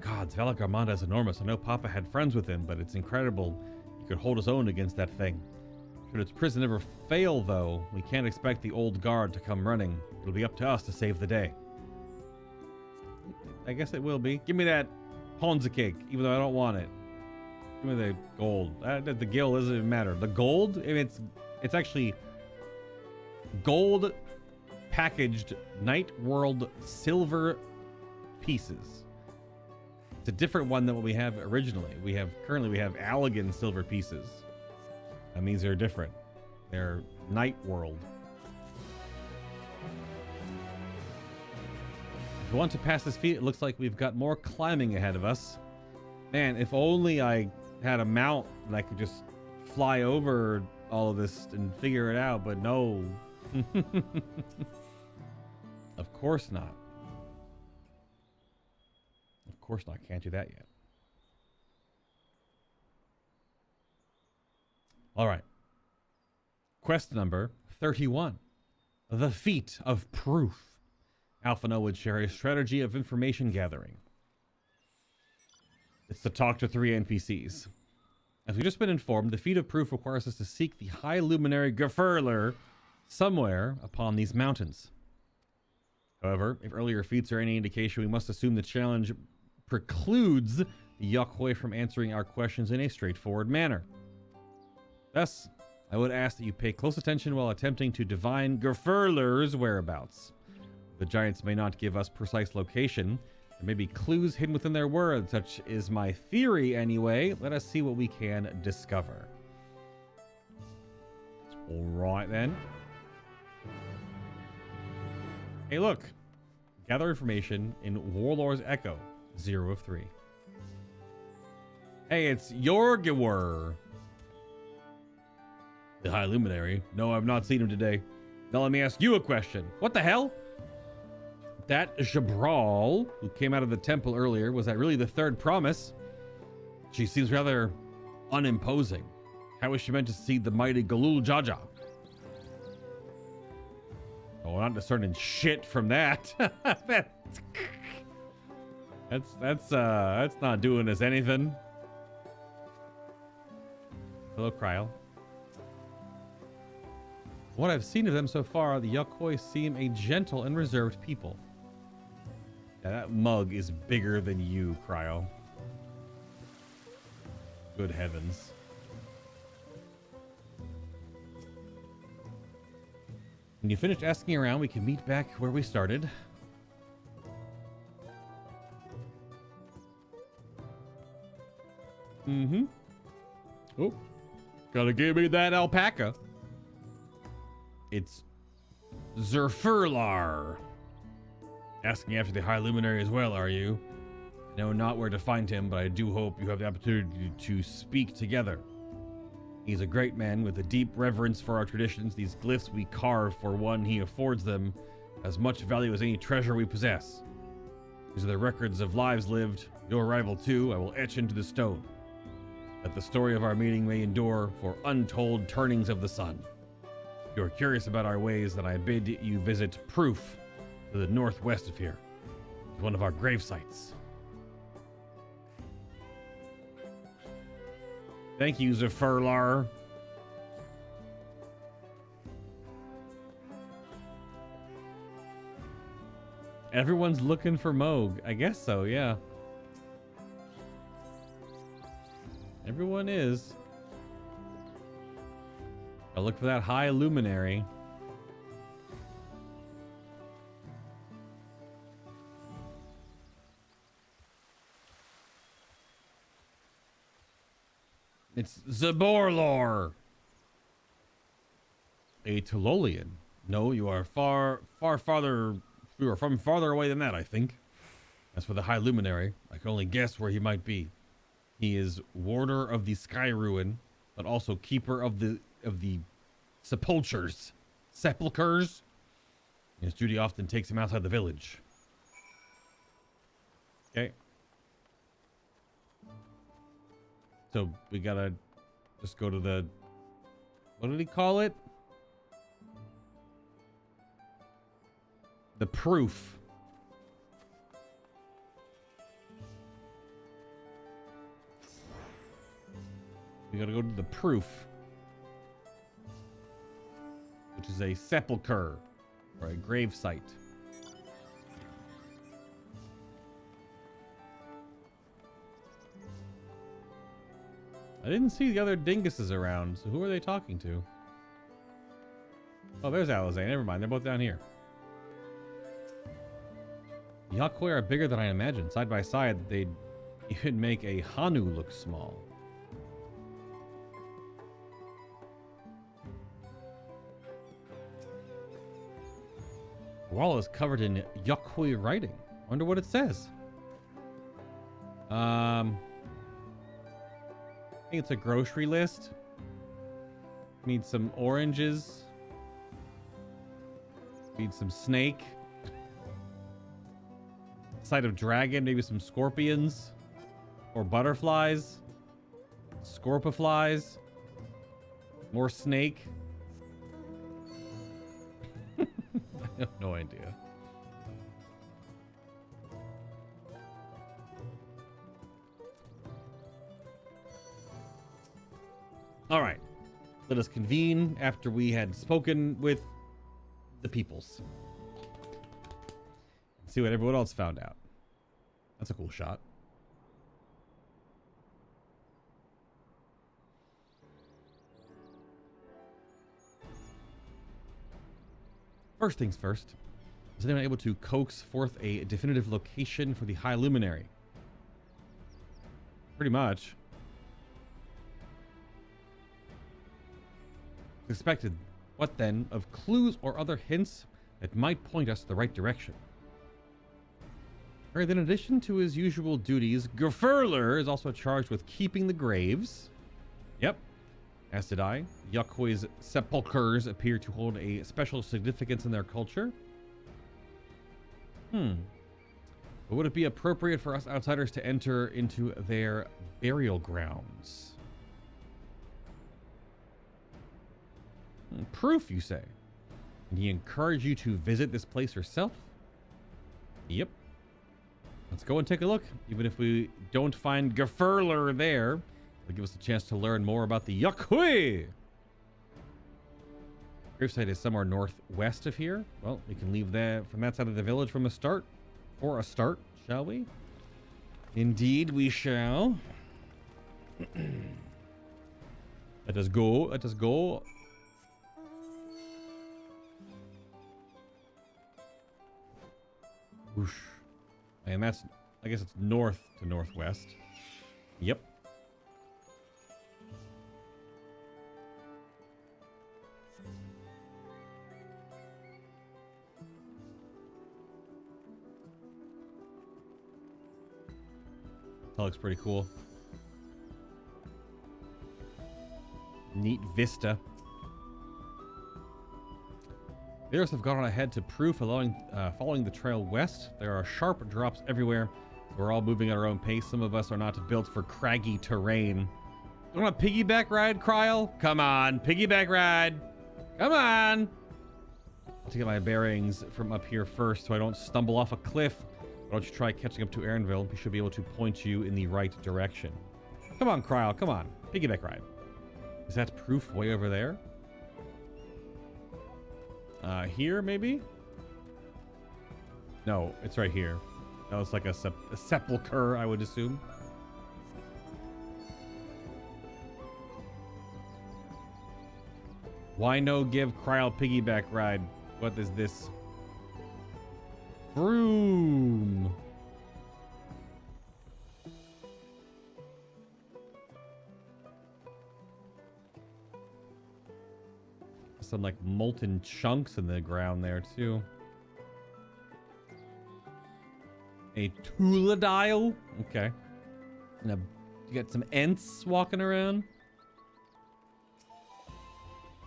God, Valagarmanda is enormous. I know Papa had friends with him, but it's incredible he could hold his own against that thing. Should its prison ever fail, though, we can't expect the old guard to come running. It'll be up to us to save the day. I guess it will be. Give me that Ponza cake, even though I don't want it. Give me the gold. The gil doesn't even matter. The gold, I mean, it's actually gold packaged Night World silver pieces. It's a different one than what we have originally. Currently we have Allegan silver pieces. And these are different. They're Night World. If we want to pass this feat, it looks like we've got more climbing ahead of us. Man, if only I had a mount and I could just fly over all of this and figure it out, but no. Of course not. Of course not. Can't do that yet. All right. Quest number 31. The Feat of Proof. Alphino would share a strategy of information gathering. It's to talk to 3 NPCs. As we've just been informed, the Feat of Proof requires us to seek the High Luminary Gefurler somewhere upon these mountains. However, if earlier feats are any indication, we must assume the challenge precludes the Yakuoi from answering our questions in a straightforward manner. Thus, I would ask that you pay close attention while attempting to divine Gefurler's whereabouts. The giants may not give us precise location. There may be clues hidden within their words, such is my theory anyway. Let us see what we can discover. All right then. Hey, look. Gather information in Warlord's Echo, 0 of 3. Hey, it's Yorgewur. The High Luminary. No, I've not seen him today. Now let me ask you a question. What the hell? That Jabral, who came out of the temple earlier, was that really the third promise? She seems rather unimposing. How is she meant to see the mighty Galul Jaja? Oh, we're not discerning shit from that. That's not doing us anything. Hello, Kryl. What I've seen of them so far, the Yakuoi seem a gentle and reserved people. Yeah, that mug is bigger than you, Cryo. Good heavens. When you finish asking around, we can meet back where we started. Mm-hmm. Oh, gotta give me that alpaca. It's Zerfurlar. Asking after the High Luminary as well, are you? I know not where to find him, but I do hope you have the opportunity to speak together. He's a great man with a deep reverence for our traditions. These glyphs we carve for one he affords them as much value as any treasure we possess. These are the records of lives lived. Your arrival too, I will etch into the stone, that the story of our meeting may endure for untold turnings of the sun. If you are curious about our ways, then I bid you visit Proof to the northwest of here. It's one of our grave sites. Thank you, Zerfurlar. Everyone's looking for Moog. I guess so, yeah. Everyone is. I'll look for that High Luminary. It's Zaborlor. A Tololian. No, you are farther. You are from farther away than that, I think. As for the High Luminary, I can only guess where he might be. He is warder of the Sky Ruin, but also keeper of the sepulchres. His duty often takes him outside the village. Okay. So we gotta just go to the, what did he call it? The Proof. We gotta go to the Proof, which is a sepulcher or a grave site. I didn't see the other dinguses around, so who are they talking to? Oh, there's Alizé. Never mind, they're both down here. The Yakwai are bigger than I imagined. Side by side, they'd even make a Hanu look small. The wall is covered in Yakwai writing. I wonder what it says. I think it's a grocery list. Need some oranges. Need some snake. Sight of dragon, maybe some scorpions. Or butterflies. Scorpiflies. More snake. I have no idea. All right, let us convene after we had spoken with the peoples. See what everyone else found out. That's a cool shot. First things first, is anyone able to coax forth a definitive location for the High Luminary? Pretty much. Expected. What then of clues or other hints that might point us the right direction? Alright, then in addition to his usual duties, Gerfurler is also charged with keeping the graves. Yep, as did I. Yakwai's sepulchers appear to hold a special significance in their culture. But would it be appropriate for us outsiders to enter into their burial grounds? Proof, you say? Did he encourage you to visit this place yourself? Yep. Let's go and take a look. Even if we don't find Gerfurler there, it'll give us a chance to learn more about the Yakwai. Gravesite is somewhere northwest of here. Well, we can leave that from that side of the village from a start. For a start, shall we? Indeed, we shall. Let us go. Let us go. Whoosh. And that's, I guess it's north to northwest. Yep. That looks pretty cool. Neat vista. The others have gone on ahead to proof, following the trail west. There are sharp drops everywhere. We're all moving at our own pace. Some of us are not built for craggy terrain. You want a piggyback ride, Kryl? Come on, piggyback ride. Come on. I'll get my bearings from up here first so I don't stumble off a cliff. Why don't you try catching up to Aaronville? He should be able to point you in the right direction. Come on, Kryl, come on. Piggyback ride. Is that proof way over there? Here, maybe? No, it's right here. That was like a sepulcher, I would assume. Why no give Kryl piggyback ride? What is this? Broom. Some like molten chunks in the ground there too. A Tuladile. Okay. And you got some Ents walking around.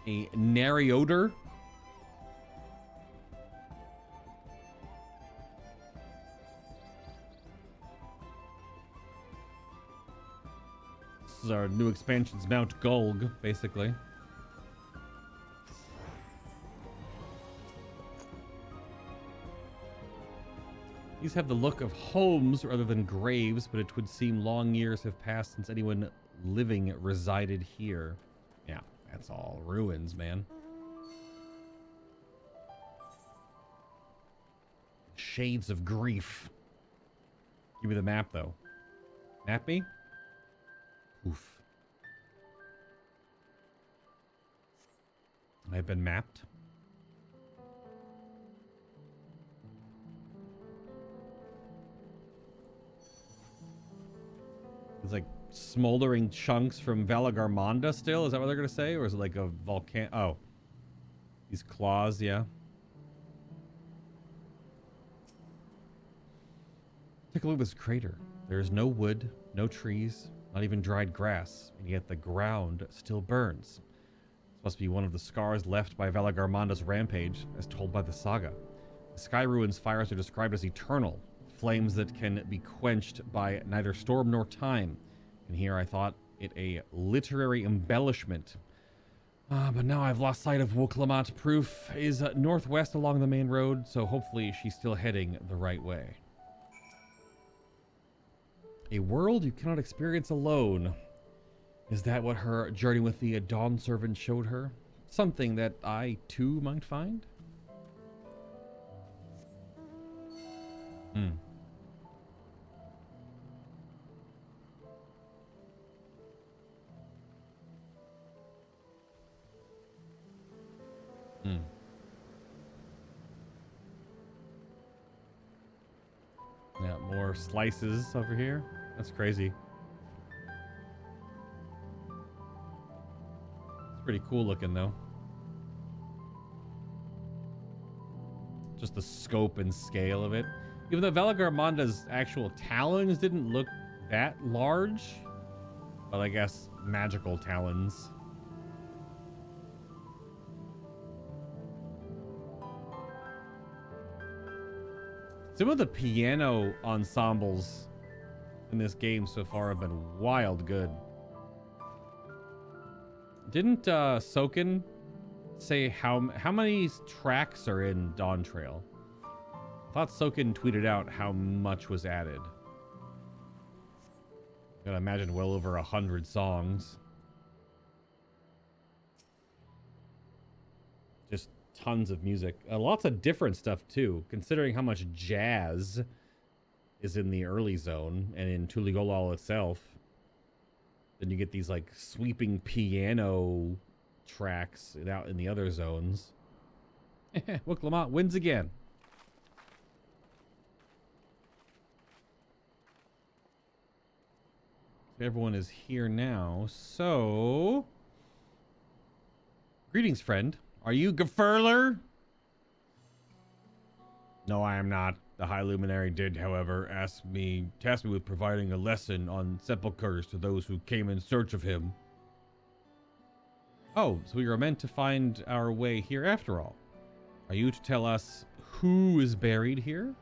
A Narioder. This is our new expansion's Mount Gulg, basically. These have the look of homes rather than graves, but it would seem long years have passed since anyone living resided here. Yeah, that's all ruins, man. Shades of grief. Give me the map, though. Map me? Oof. I've been mapped. It's like smoldering chunks from Valagarmonda still? Is that what they're going to say? Or is it like a volcano? Oh. These claws, yeah. Take a look at this crater. There is no wood, no trees, not even dried grass, and yet the ground still burns. This must be one of the scars left by Valagarmonda's rampage, as told by the saga. The Sky Ruins fires are described as eternal, flames that can be quenched by neither storm nor time. And here I thought it a literary embellishment. But now I've lost sight of Wuklamot. Proof is northwest along the main road, so hopefully she's still heading the right way. A world you cannot experience alone. Is that what her journey with the Dawn Servant showed her? Something that I too might find? Yeah, more slices over here. That's crazy. It's pretty cool looking, though. Just the scope and scale of it. Even though Valagarmonda's actual talons didn't look that large, but I guess magical talons. Some of the piano ensembles in this game so far have been wild good. Didn't Soken say how many tracks are in Dawntrail? I thought Soken tweeted out how much was added. Gotta imagine well over 100 songs. Just tons of music. Lots of different stuff too, considering how much jazz is in the early zone and in Tuligolal itself. Then you get these like sweeping piano tracks out in the other zones. Look, Lamont wins again. Everyone is here now, so... Greetings, friend. Are you Gefurler? No, I am not. The High Luminary did, however, task me with providing a lesson on sepulchres to those who came in search of him. Oh, so we are meant to find our way here after all. Are you to tell us who is buried here?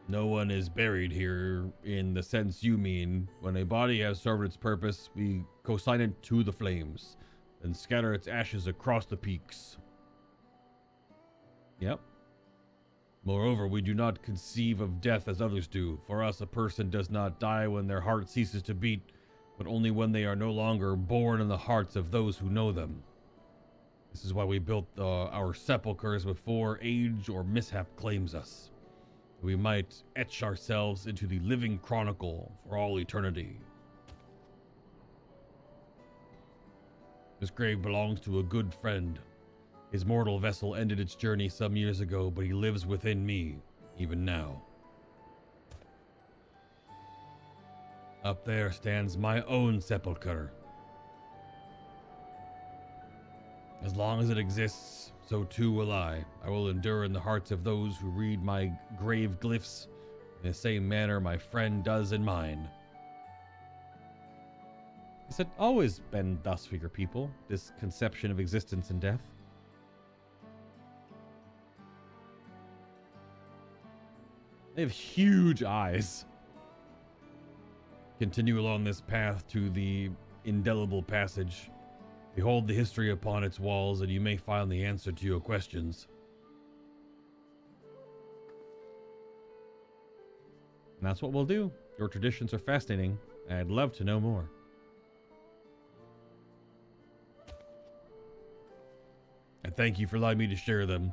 No one is buried here in the sense you mean. When a body has served its purpose, we consign it to the flames and scatter its ashes across the peaks. Yep. Moreover, we do not conceive of death as others do. For us, a person does not die when their heart ceases to beat, but only when they are no longer born in the hearts of those who know them. This is why we built our sepulchres before age or mishap claims us. We might etch ourselves into the living chronicle for all eternity. This grave belongs to a good friend. His mortal vessel ended its journey some years ago, but he lives within me, even now. Up there stands my own sepulcher. As long as it exists, so too will I. I will endure in the hearts of those who read my grave glyphs in the same manner my friend does in mine. Has it always been thus for your people, this conception of existence and death? They have huge eyes. Continue along this path to the indelible passage. Behold the history upon its walls, and you may find the answer to your questions. And that's what we'll do. Your traditions are fascinating. I'd love to know more. And thank you for allowing me to share them,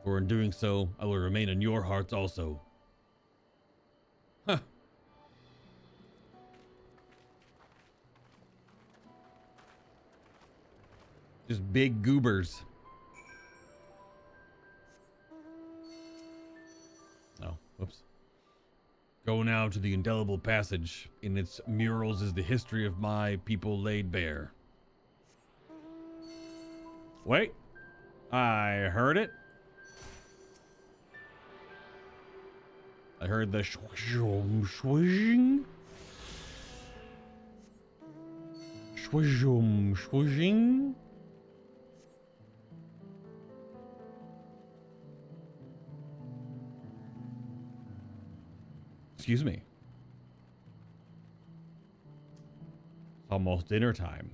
for in doing so, I will remain in your hearts also. Huh. Just big goobers. Oh, whoops. Go now to the indelible passage. In its murals is the history of my people laid bare. Wait. I heard it. I heard the swishing. Swishing. Excuse me. It's almost dinner time.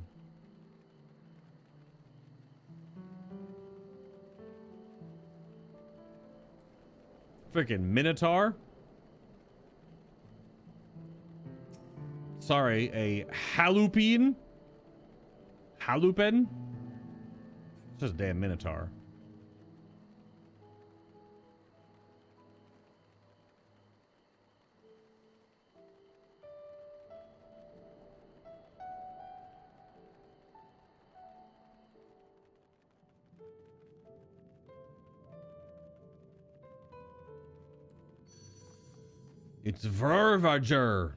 Freaking Minotaur. Sorry, a Halupine? Halupin? It's just a damn Minotaur. It's Vervager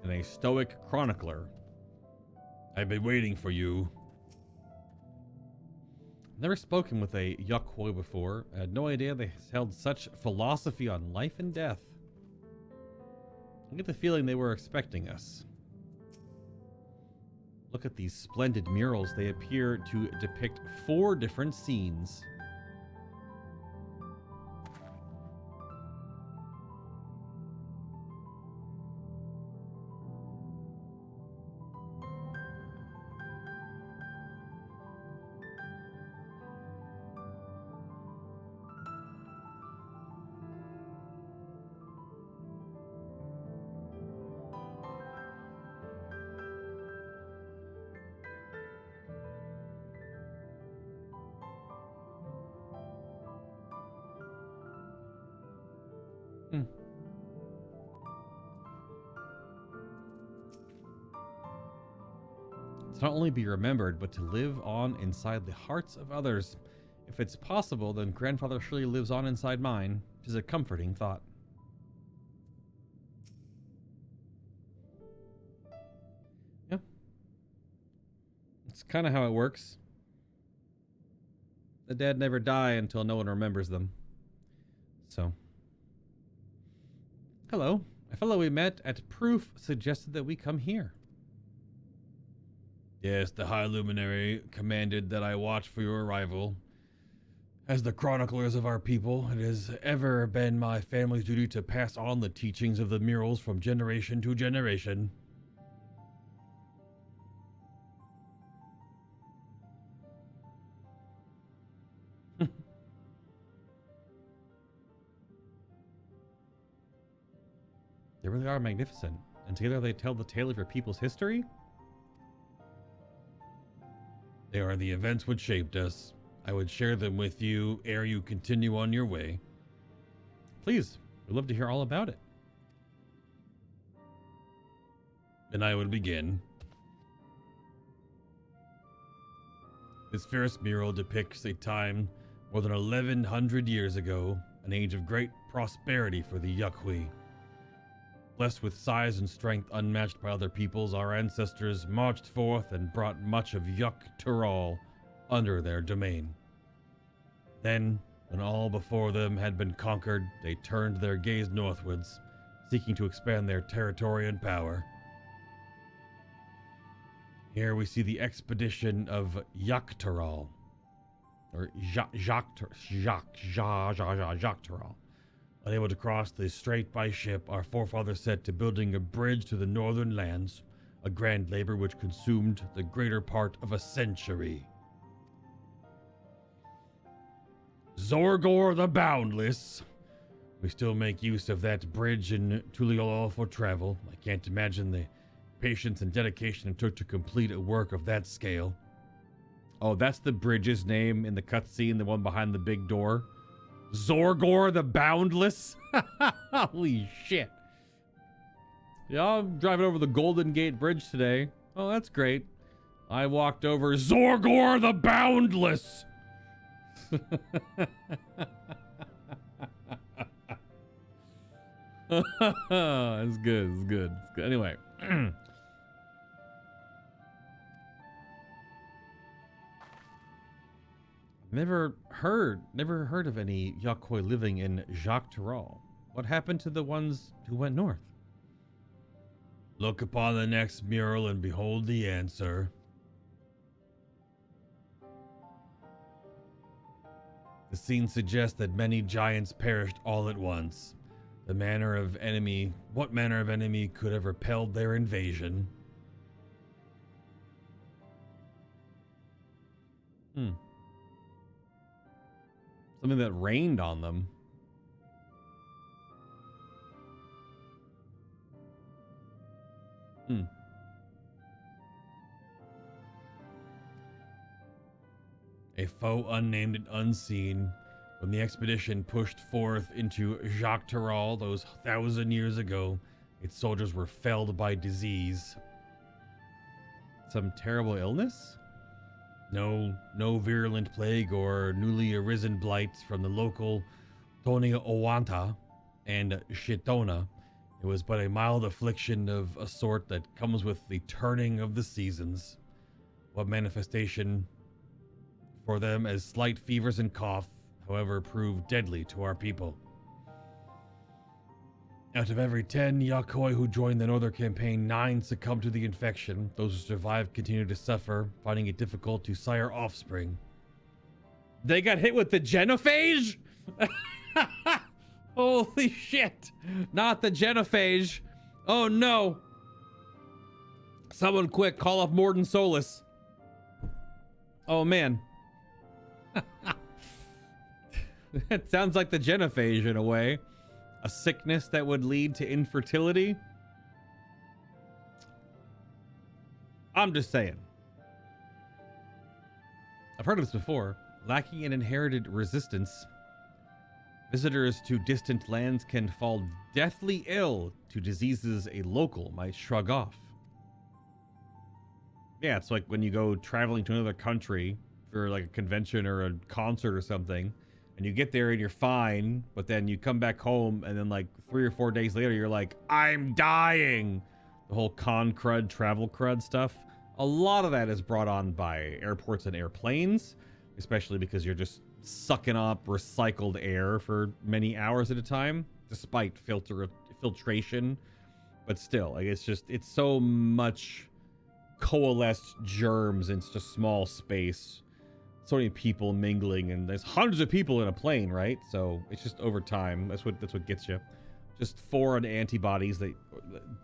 and a stoic chronicler. I've been waiting for you. Never spoken with a Yokoi before. I had no idea they held such philosophy on life and death. I get the feeling they were expecting us. Look at these splendid murals. They appear to depict 4 different scenes. To not only be remembered, but to live on inside the hearts of others. If it's possible, then grandfather surely lives on inside mine. 'Tis a comforting thought. It's kind of how it works. The dead never die until no one remembers them. So. Hello. A fellow we met at Proof suggested that we come here. Yes, the High Luminary commanded that I watch for your arrival. As the chroniclers of our people, it has ever been my family's duty to pass on the teachings of the murals from generation to generation. They really are magnificent, and together they tell the tale of your people's history? They are the events which shaped us. I would share them with you ere you continue on your way. Please, we'd love to hear all about it. And I would begin. This first mural depicts a time more than 1100 years ago, an age of great prosperity for the Yukhui. Blessed with size and strength unmatched by other peoples, our ancestors marched forth and brought much of Yuk-Tural under their domain. Then, when all before them had been conquered, they turned their gaze northwards, seeking to expand their territory and power. Here we see the expedition of Yuk-Tural, or Yuk-Tural. Unable to cross the strait by ship, our forefathers set to building a bridge to the northern lands, a grand labor which consumed the greater part of a century. Worqor the Boundless. We still make use of that bridge in Tuliol for travel. I can't imagine the patience and dedication it took to complete a work of that scale. Oh, that's the bridge's name in the cutscene, the one behind the big door. Worqor the Boundless? Holy shit. Yeah, I'm driving over the Golden Gate Bridge today. Oh, that's great. I walked over Worqor the Boundless. It's good, it's good, it's good. Anyway. Never heard of any Yukhui living in Yuk-Tural. What happened to the ones who went north? Look upon the next mural and behold the answer. The scene suggests that many giants perished all at once. What manner of enemy could have repelled their invasion? Something that rained on them. A foe unnamed and unseen. When the expedition pushed forth into Yuk-Tural those 1,000 years ago, its soldiers were felled by disease. Some terrible illness? No virulent plague or newly arisen blights from the local Tony-Owanta and Shitona. It was but a mild affliction of a sort that comes with the turning of the seasons. What manifestation for them as slight fevers and cough, however, proved deadly to our people. Out of every 10 Yukhui who joined the Northern Campaign, 9 succumbed to the infection. Those who survived continued to suffer, finding it difficult to sire offspring. They got hit with the genophage? Holy shit. Not the genophage. Oh no. Someone quick, call up Morden Solus. Oh man. It sounds like the genophage in a way. A sickness that would lead to infertility. I'm just saying. I've heard of this before. Lacking an inherited resistance, visitors to distant lands can fall deathly ill to diseases a local might shrug off. Yeah, it's like when you go traveling to another country for like a convention or a concert or something, and you get there and you're fine, but then you come back home and then like 3 or 4 days later, you're like, I'm dying. The whole con crud, travel crud stuff. A lot of that is brought on by airports and airplanes, especially because you're just sucking up recycled air for many hours at a time, despite filtration. But still, like, it's so much coalesced germs in such a small space. So many people mingling, and there's hundreds of people in a plane, right? So it's just over time. That's what gets you. Just foreign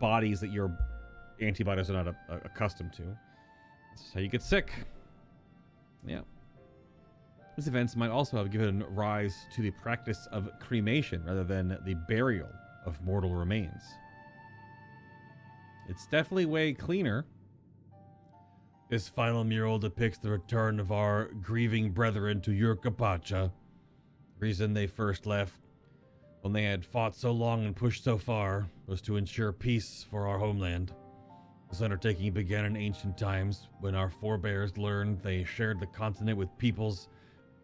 bodies that your antibodies are not accustomed to. That's how you get sick. Yeah. These events might also have given rise to the practice of cremation rather than the burial of mortal remains. It's definitely way cleaner. This final mural depicts the return of our grieving brethren to Yurkapacha. The reason they first left, when they had fought so long and pushed so far, was to ensure peace for our homeland. This undertaking began in ancient times, when our forebears learned they shared the continent with peoples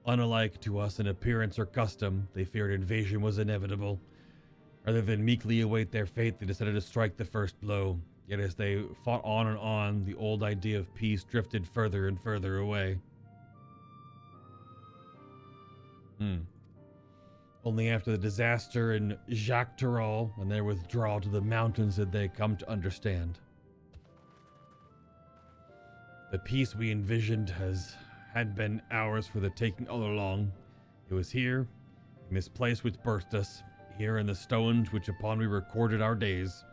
unalike to us in appearance or custom. They feared invasion was inevitable. Rather than meekly await their fate, they decided to strike the first blow. Yet as they fought on and on, the old idea of peace drifted further and further away. Only after the disaster in Jacques Tarol and their withdrawal to the mountains did they come to understand. The peace we envisioned had been ours for the taking all along. It was here, in this place which birthed us, here in the stones which upon we recorded our days.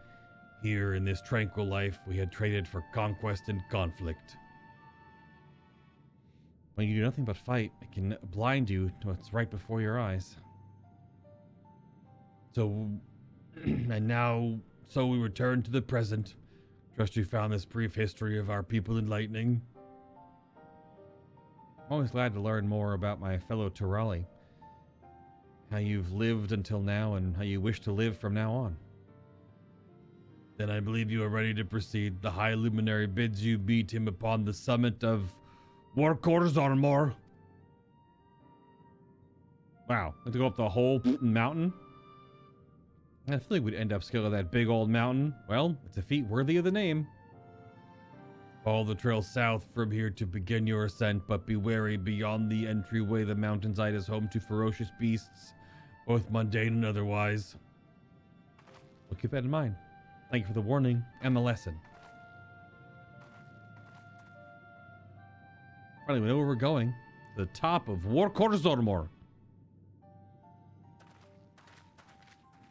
Here in this tranquil life we had traded for conquest and conflict. When you do nothing but fight, it can blind you to what's right before your eyes. So we return to the present. Trust you found this brief history of our people enlightening. I'm always glad to learn more about my fellow Turali. How you've lived until now and how you wish to live from now on. Then I believe you are ready to proceed. The High Luminary bids you meet him upon the summit of Worqor Zormor. Wow, have to go up the whole mountain? I feel like we'd end up scaling that big old mountain. Well, it's a feat worthy of the name. Follow the trail south from here to begin your ascent, but be wary beyond the entryway. The mountainside is home to ferocious beasts, both mundane and otherwise. We'll keep that in mind. Thank you for the warning and the lesson. Finally, we know where we're going. The top of Worqor Zormor.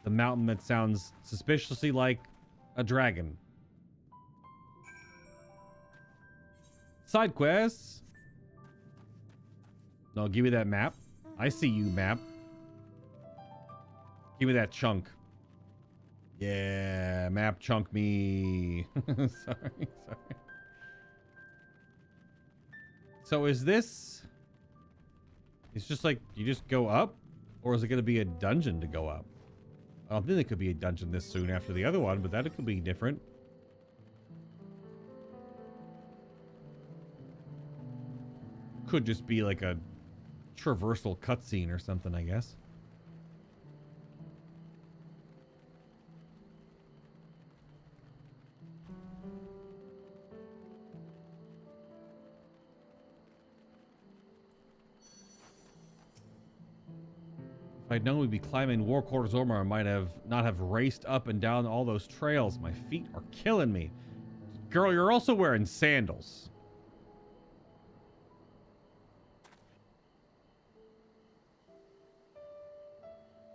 The mountain that sounds suspiciously like a dragon. Side quests. No, give me that map. I see you, map. Give me that chunk. Yeah, map chunk me. sorry. So is this... It's just like, you just go up? Or is it going to be a dungeon to go up? I don't think it could be a dungeon this soon after the other one, but that could be different. Could just be like a traversal cutscene or something, I guess. If I'd known we'd be climbing Worqor Zormor, I might have not have raced up and down all those trails. My feet are killing me. Girl, you're also wearing sandals.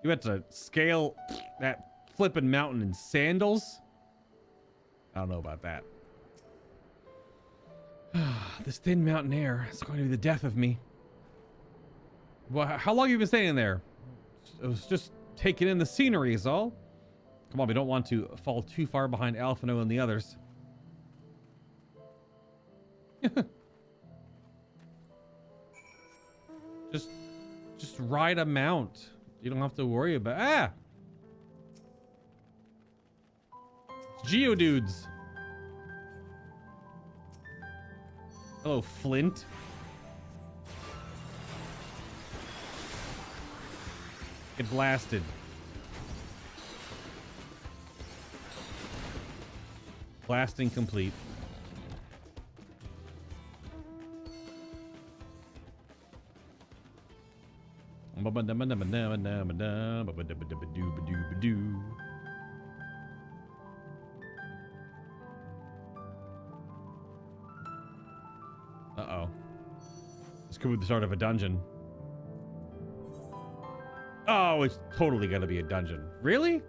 You had to scale that flipping mountain in sandals? I don't know about that. This thin mountain air is going to be the death of me. Well, how long have you been standing there? It was just taking in the scenery is all. Come on, we don't want to fall too far behind Alphino and the others. Just ride a mount. You don't have to worry about... It's Geodudes. Hello, Flint. Get blasted. Blasting complete. Uh-oh. This could be the start of a dungeon. Oh, it's totally gonna be a dungeon. Really?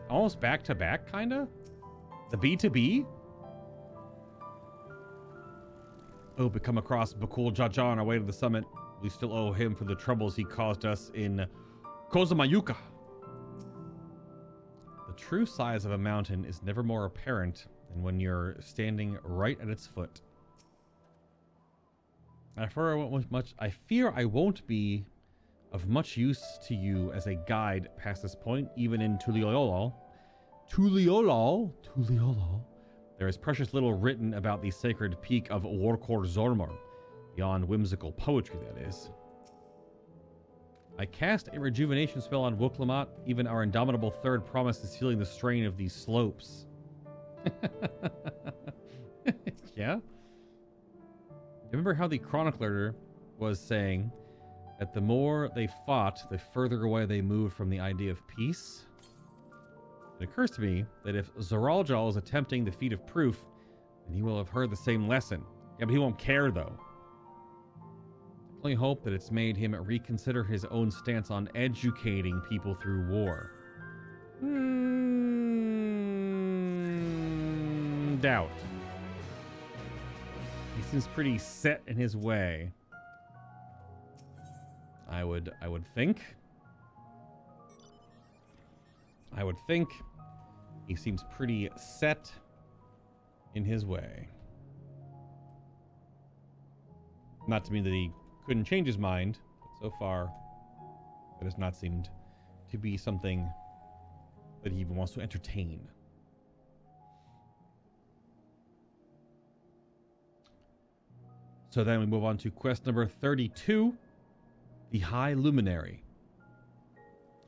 Almost back to back, kinda? The B2B? Oh, we come across Bakul Jaja on our way to the summit. We still owe him for the troubles he caused us in Kozamayuka. The true size of a mountain is never more apparent than when you're standing right at its foot. I fear I won't be of much use to you as a guide past this point, even in Tuliolol. There is precious little written about the sacred peak of Worqor Zormor, beyond whimsical poetry, that is. I cast a rejuvenation spell on Wuklamot. Even our indomitable third promise is feeling the strain of these slopes. Yeah? Remember how the chronicler was saying that the more they fought, the further away they moved from the idea of peace? It occurs to me that if Zoraljal is attempting the feat of proof, then he will have heard the same lesson. Yeah, but he won't care, though. I only hope that it's made him reconsider his own stance on educating people through war. Doubt. He seems pretty set in his way. I would think. He seems pretty set in his way. Not to mean that he couldn't change his mind, but so far that has not seemed to be something that he even wants to entertain. So then we move on to quest number 32, the High Luminary.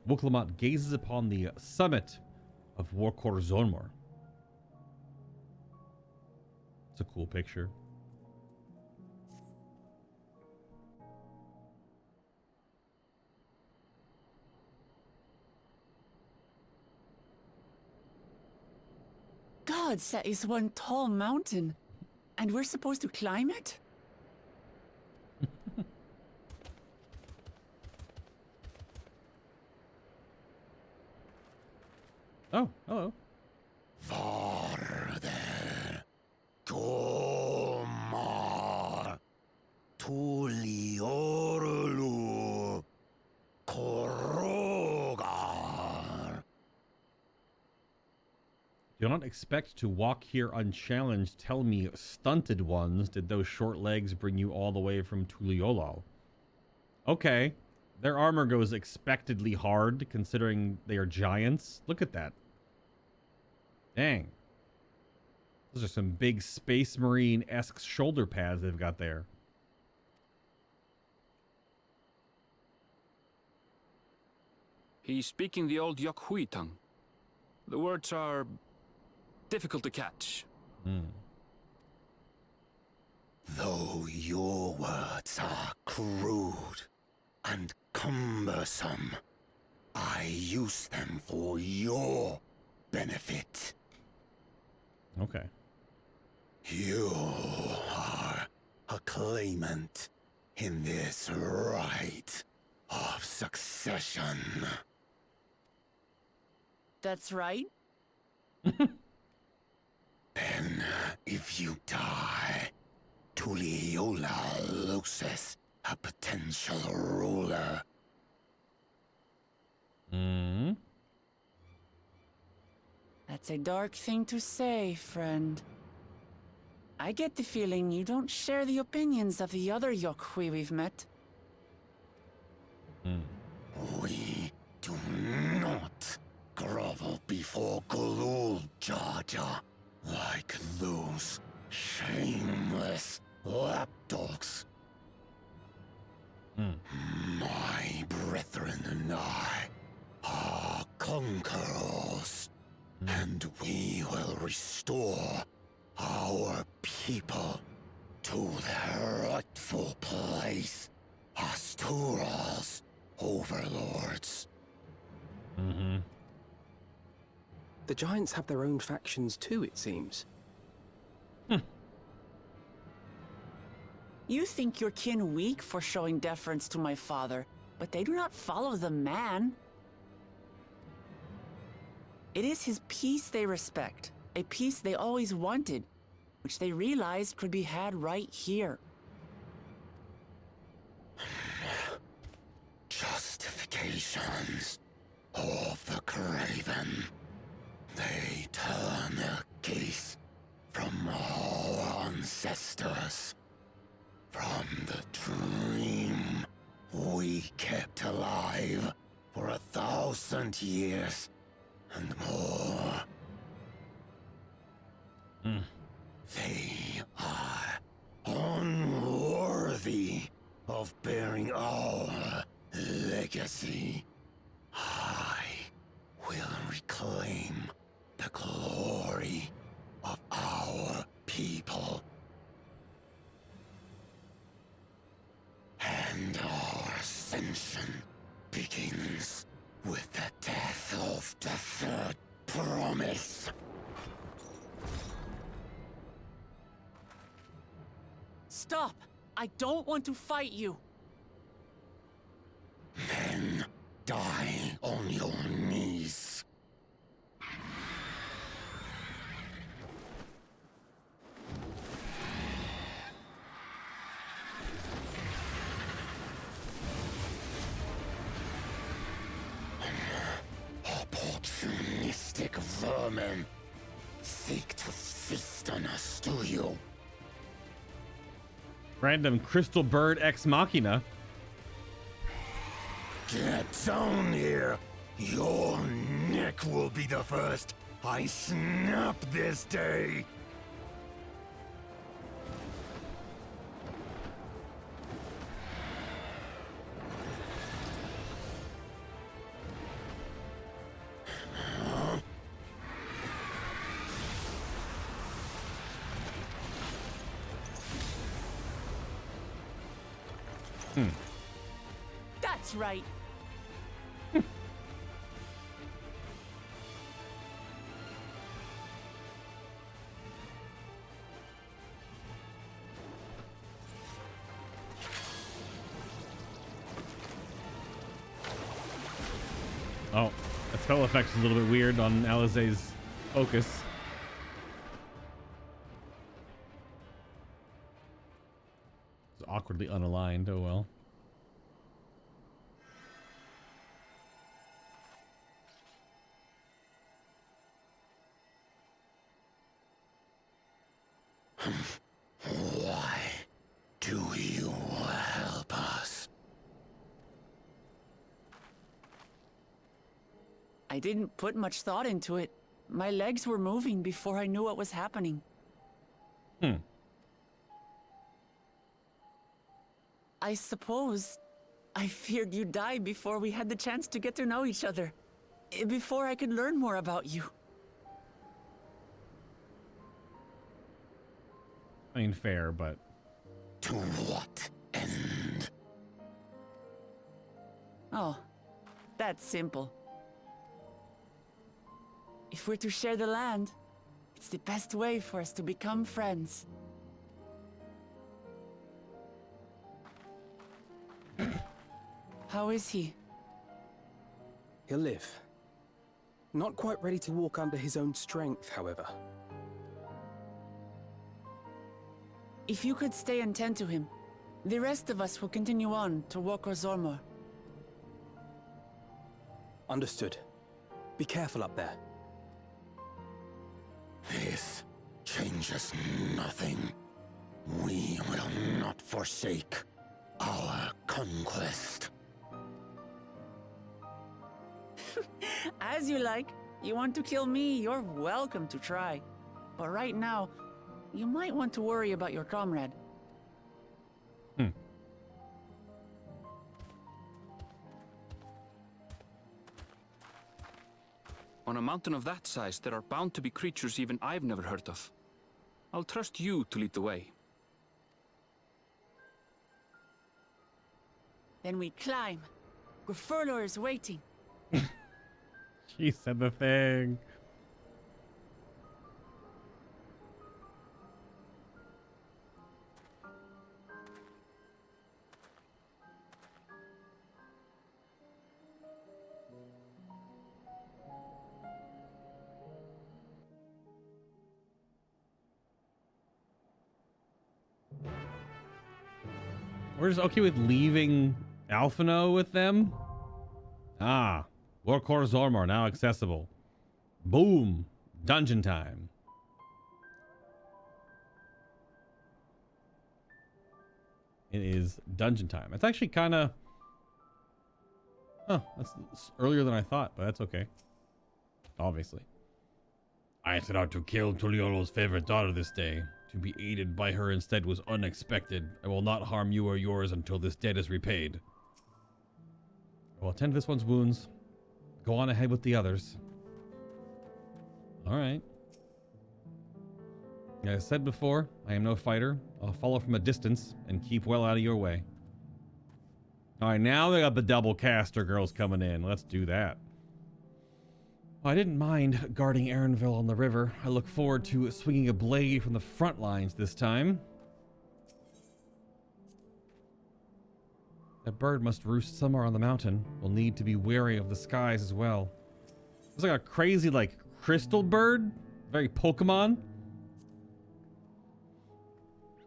Wuklamot gazes upon the summit of Worqor Zormor. It's a cool picture. God, that is one tall mountain. And we're supposed to climb it? Oh, hello. Farther. Tomar. Tuliorlu. Korogar. Do not expect to walk here unchallenged. Tell me, stunted ones, did those short legs bring you all the way from Tuliolal? Okay. Their armor goes expectedly hard, considering they are giants. Look at that. Dang. Those are some big Space Marine-esque shoulder pads they've got there. He's speaking the old Yokhui tongue. The words are difficult to catch. Though your words are crude and cumbersome, I use them for your benefit. Okay. You are a claimant in this right of succession. That's right. Then, if you die, Tuliola loses a potential ruler. That's a dark thing to say, friend. I get the feeling you don't share the opinions of the other Yokhui we've met. We do not grovel before Gulul Jaja like those shameless lapdogs. My brethren and I are conquerors, and we will restore our people to their rightful place Astura's overlords. Mm-hmm. The giants have their own factions too, it seems. You think your kin weak for showing deference to my father, but they do not follow the man. It is his peace they respect, a peace they always wanted, which they realized could be had right here. Justifications of the craven. They turn their gaze from our ancestors, from the dream we kept alive for 1,000 years and more. They are unworthy of bearing our legacy. I will reclaim the glory of our people. And our ascension begins with the death of the third promise. Stop! I don't want to fight you! Then die on your knees. Opportunistic vermin seek to feast on us, do you? Random crystal bird ex machina. Get down here. Your neck will be the first I snap this day. That's right. Oh, that spell effect is a little bit weird on Alizé's focus. It's awkwardly unaligned. Oh well. Why do you help us? I didn't put much thought into it. My legs were moving before I knew what was happening. I suppose I feared you'd die before we had the chance to get to know each other. Before I could learn more about you. I mean, fair, but To what end? Oh, that's simple. If we're to share the land, it's the best way for us to become friends. How is he? He'll live. Not quite ready to walk under his own strength, however. If you could stay and tend to him, the rest of us will continue on to Worqor Zormor. Understood. Be careful up there. This changes nothing. We will not forsake our conquest. As you like. You want to kill me, you're welcome to try. But right now, you might want to worry about your comrade. On a mountain of that size, there are bound to be creatures even I've never heard of. I'll trust you to lead the way. Then we climb. Gefurler is waiting. She said the thing. We're just okay with leaving Alphino with them? Ah, Worqor Zormor now accessible. Boom, dungeon time. It is dungeon time. It's actually kind of... Oh, that's earlier than I thought, but that's okay. Obviously. I set out to kill Tuliolo's favorite daughter this day. To be aided by her instead was unexpected. I will not harm you or yours until this debt is repaid. I will attend to this one's wounds. Go on ahead with the others. Alright. As I said before, I am no fighter. I'll follow from a distance and keep well out of your way. Alright, now they got the double caster girls coming in. Let's do that. I didn't mind guarding Erinville on the river. I look forward to swinging a blade from the front lines this time. That bird must roost somewhere on the mountain. We'll need to be wary of the skies as well. It's like a crazy, like, crystal bird. Very Pokemon.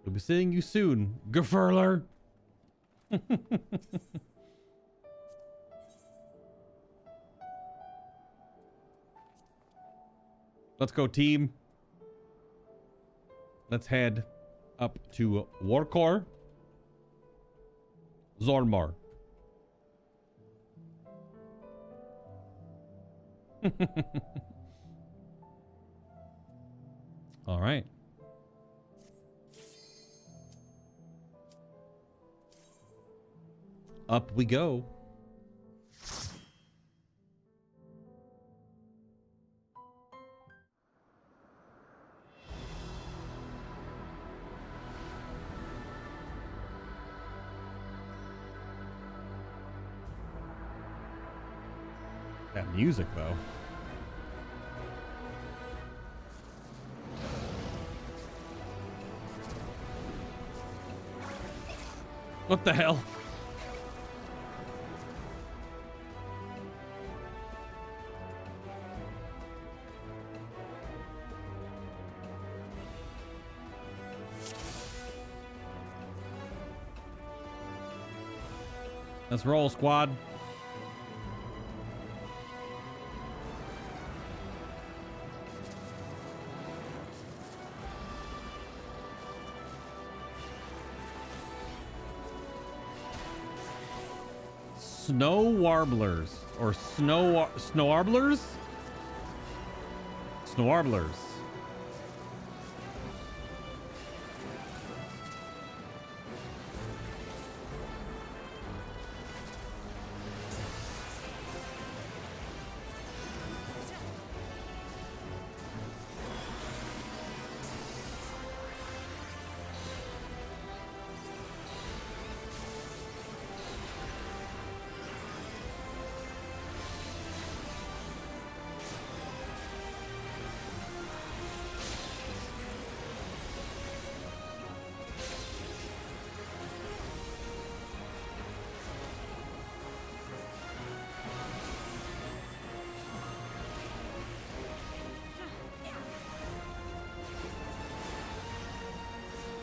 We'll be seeing you soon, Gefurler. Let's go, team. Let's head up to Worqor Zormor. All right. Up we go. That music, though. What the hell? Let's roll, squad. Snow warblers or snowarblers? Snowarblers.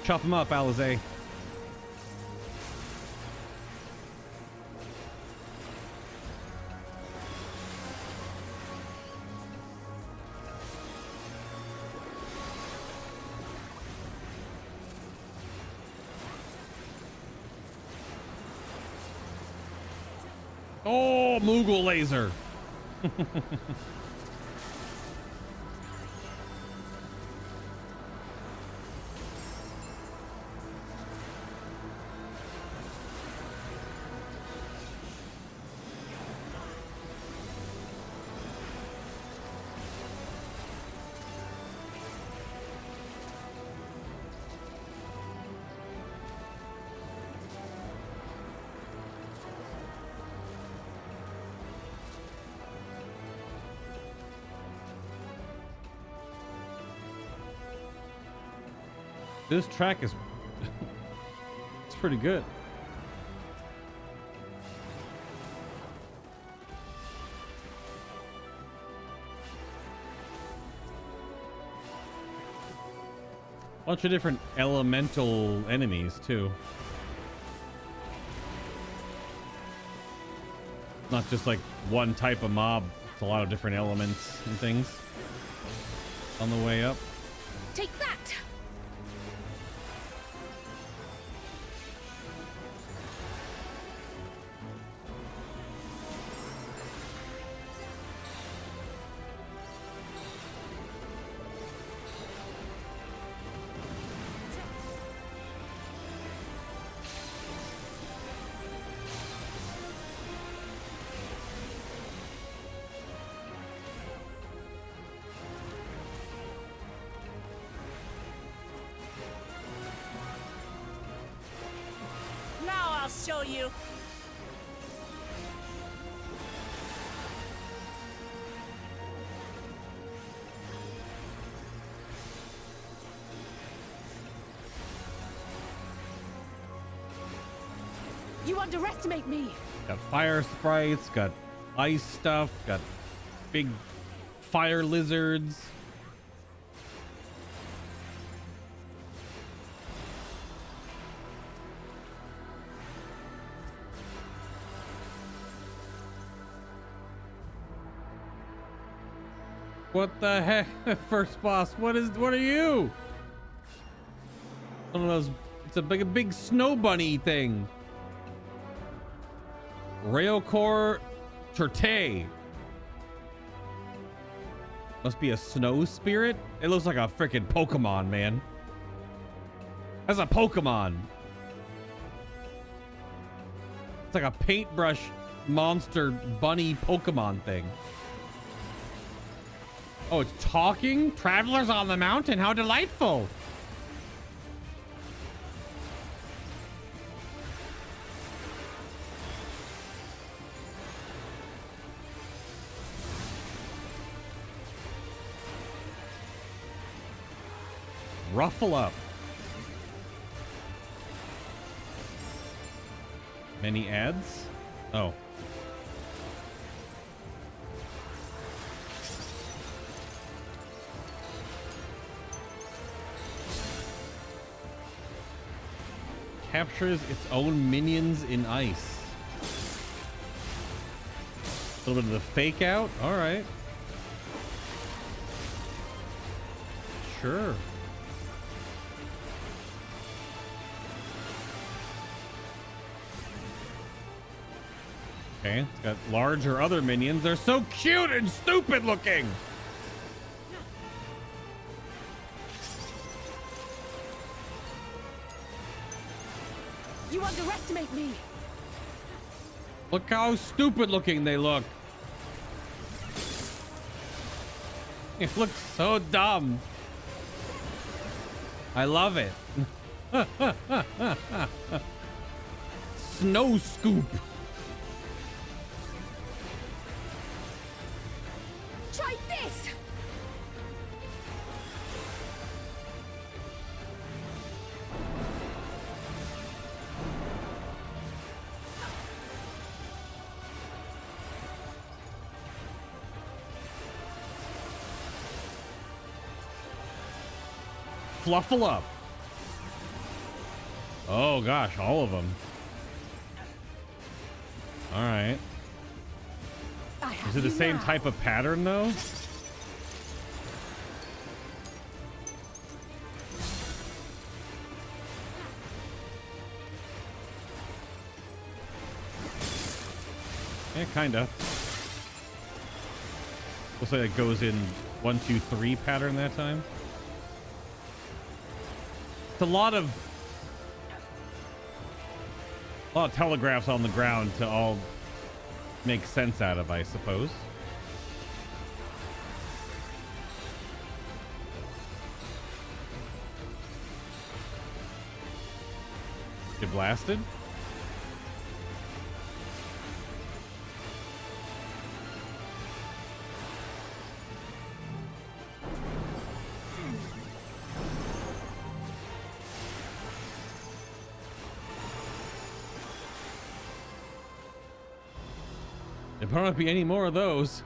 Chop him up, Alizé. Oh, Moogle laser. This track is it's pretty good. Bunch of different elemental enemies too. Not just like one type of mob. It's a lot of different elements and things on the way up. Take that! Show you. You underestimate me. Got fire sprites, got ice stuff, got big fire lizards. What the heck? First boss, what are you? One of those, it's a big snow bunny thing. Worqor Zormor. Must be a snow spirit. It looks like a freaking Pokemon, man. That's a Pokemon. It's like a paintbrush monster bunny Pokemon thing. Oh, it's talking? Travelers on the mountain, how delightful. Ruffle up. Many ads? Oh. Captures its own minions in ice. A little bit of the fake out. All right. Sure. Okay, it's got larger other minions. They're so cute and stupid looking. You underestimate me. Look how stupid looking they look. It looks so dumb. I love it. Snow scoop. Try this. Fluffle up. Oh gosh, all of them. All right. Is it the same type of pattern though? Yeah, kinda. Looks like it goes in 1, 2, 3 pattern that time. It's a lot of telegraphs on the ground to all make sense out of, I suppose. Get blasted. There better not be any more of those.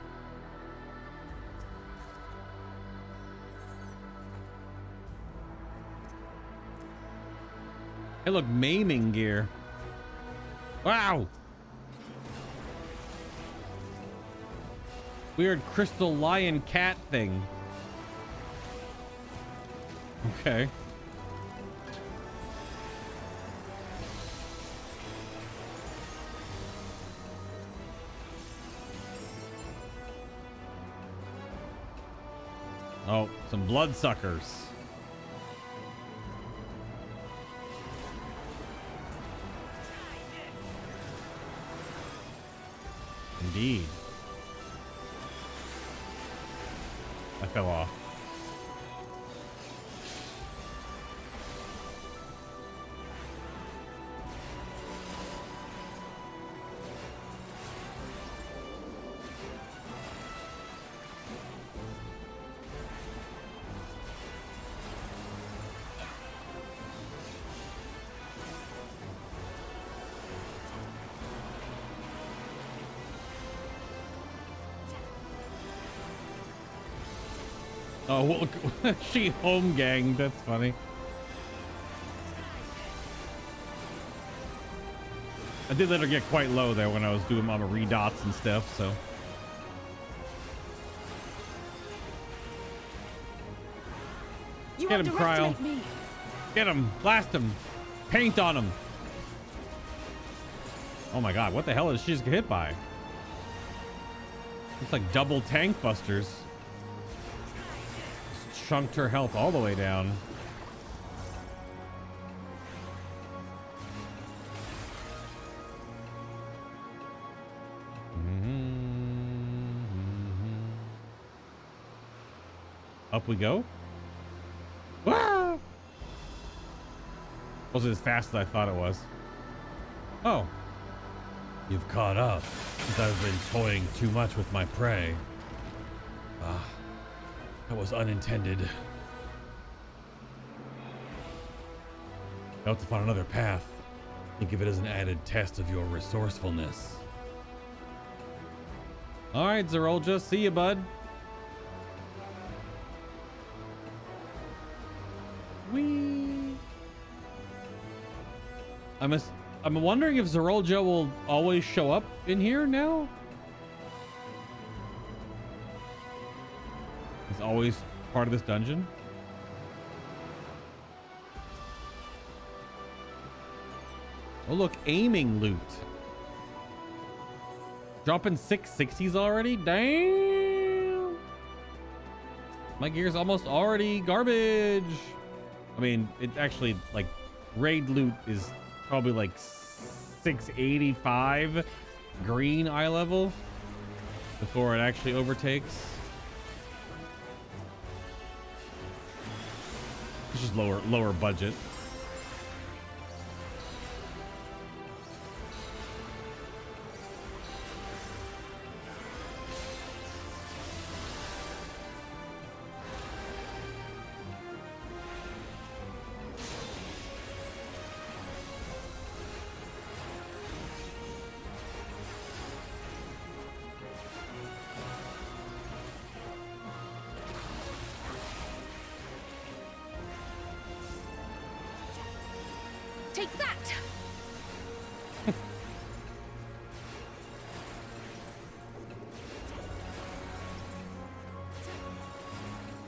Hey, look, maiming gear. Wow. Weird crystal lion cat thing. Okay. Oh, some bloodsuckers. Indeed. I fell off. Oh, look, she home ganged. That's funny. I did let her get quite low there when I was doing my redots and stuff, so. You Get him, Cryo. underestimate me. Get him. Blast him. Paint on him. Oh my god, what the hell did she just get hit by? It's like double tank busters. Just chunked her health all the way down. Up we go. Wah! Wasn't as fast as I thought it was. Oh. You've caught up, since I've been toying too much with my prey. Ah, that was unintended. I'll have to find another path. Think of it as an added test of your resourcefulness. All right, Zerolja, see you, bud. Whee! I'm wondering if Zerolja will always show up in here now. He's always part of this dungeon. Oh look, aiming loot. Dropping 660s already? Damn! My gear's almost already garbage. I mean, it actually, like, raid loot is probably like 685 green eye level before it actually overtakes. It's just lower budget. Take that!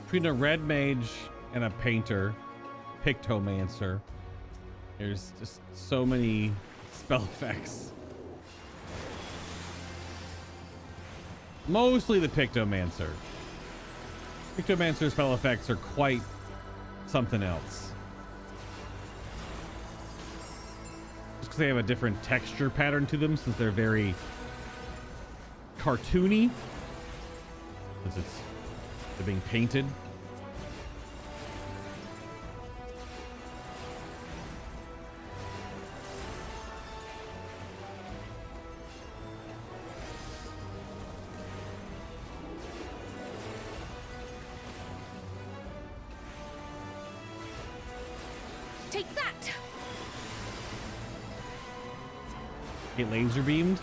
Between a red mage and a painter, Pictomancer, there's just so many spell effects. Mostly the Pictomancer. Pictomancer spell effects are quite something else. Just because they have a different texture pattern to them, since they're very cartoony. Since they're being painted. Take that! Get laser beamed.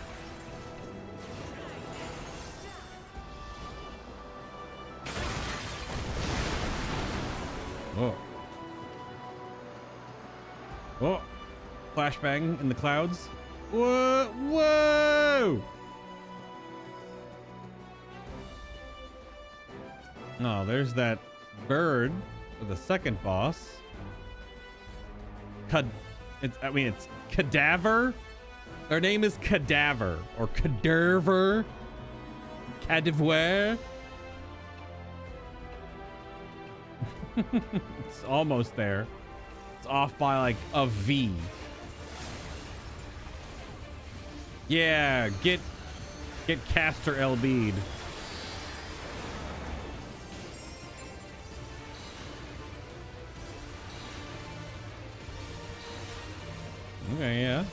Oh. Oh. Flashbang in the clouds. Whoa. Whoa. Oh, there's that bird for the second boss. It's Cadaver. Their name is Cadaver or Cadaver. Cadaver. It's almost there. It's off by like a V. Yeah, get Caster LB'd. Okay, yeah.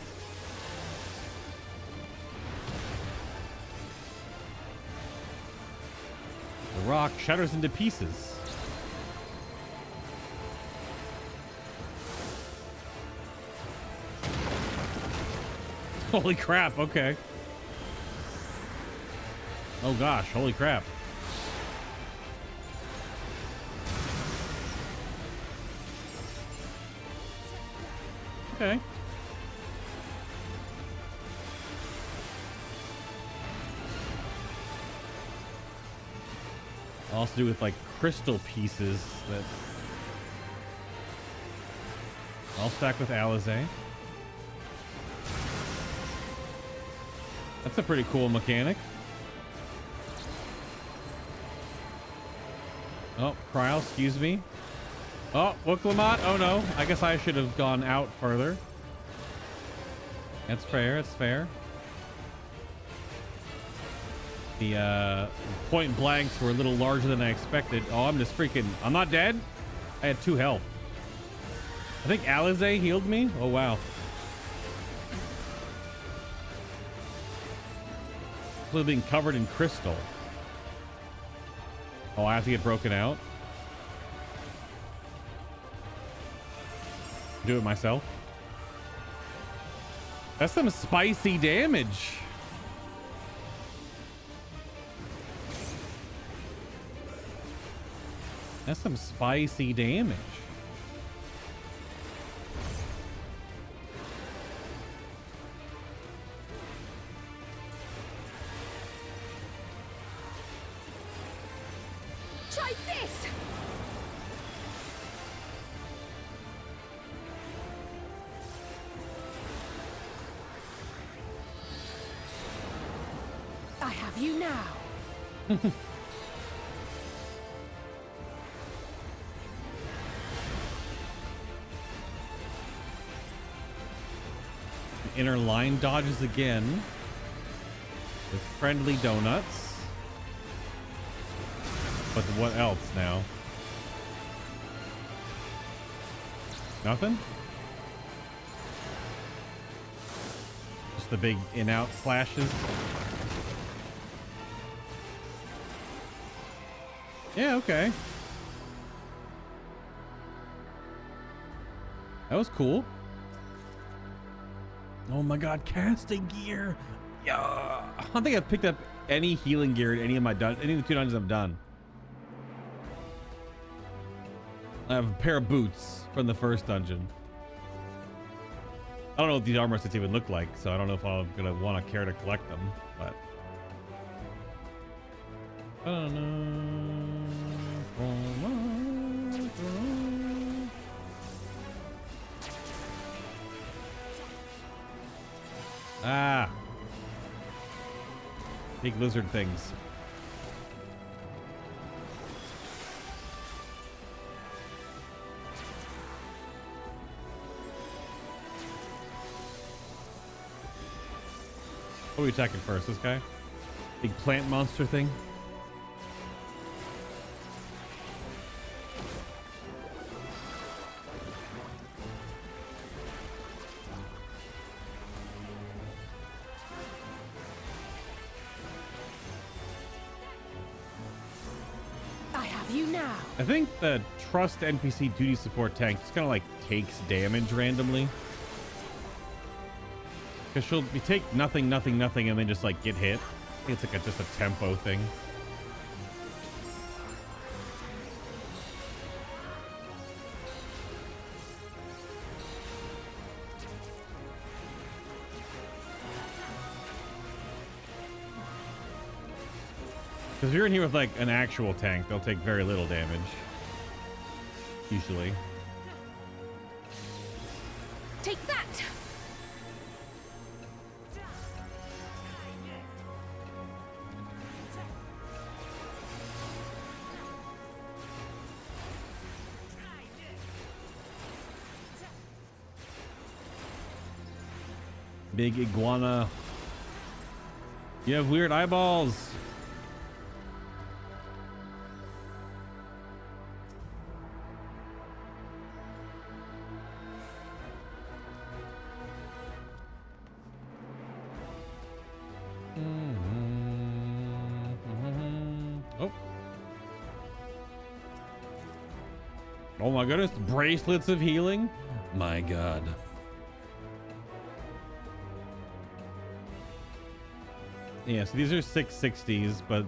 The rock shatters into pieces. Holy crap, okay. Oh gosh, holy crap. Okay. Also do with like crystal pieces that I'll stack with Alizé. That's a pretty cool mechanic. Oh, Kryl, excuse me. Oh, Wooklamot. Oh no, I guess I should have gone out further. That's fair, it's fair. The point blanks were a little larger than I expected. Oh, I'm just freaking... I'm not dead? I had 2 health. I think Alizé healed me. Oh, wow. Being covered in crystal. Oh, I have to get broken out. Do it myself. That's some spicy damage. That's some spicy damage. Try this! I have you now. Inner line dodges again with friendly donuts. But what else now? Nothing? Just the big in-out slashes. Yeah, okay. That was cool. Oh my god, casting gear. Yeah. I don't think I've picked up any healing gear in any of the 2 dungeons I've done. I have a pair of boots from the first dungeon. I don't know what these armor sets even look like, so I don't know if I'm gonna want to care to collect them, but I don't know. Ah, big lizard things. What are we attacking first? This guy? Big plant monster thing? I have you now. I think the trust NPC duty support tank just kind of like takes damage randomly. Because she'll take nothing, nothing, nothing, and then just like get hit. I think it's like just a tempo thing. Because you're in here with like an actual tank, they'll take very little damage. Usually. Take that! Big iguana. You have weird eyeballs. Oh. Oh my goodness, bracelets of healing. My God. Yeah, so these are 660s, but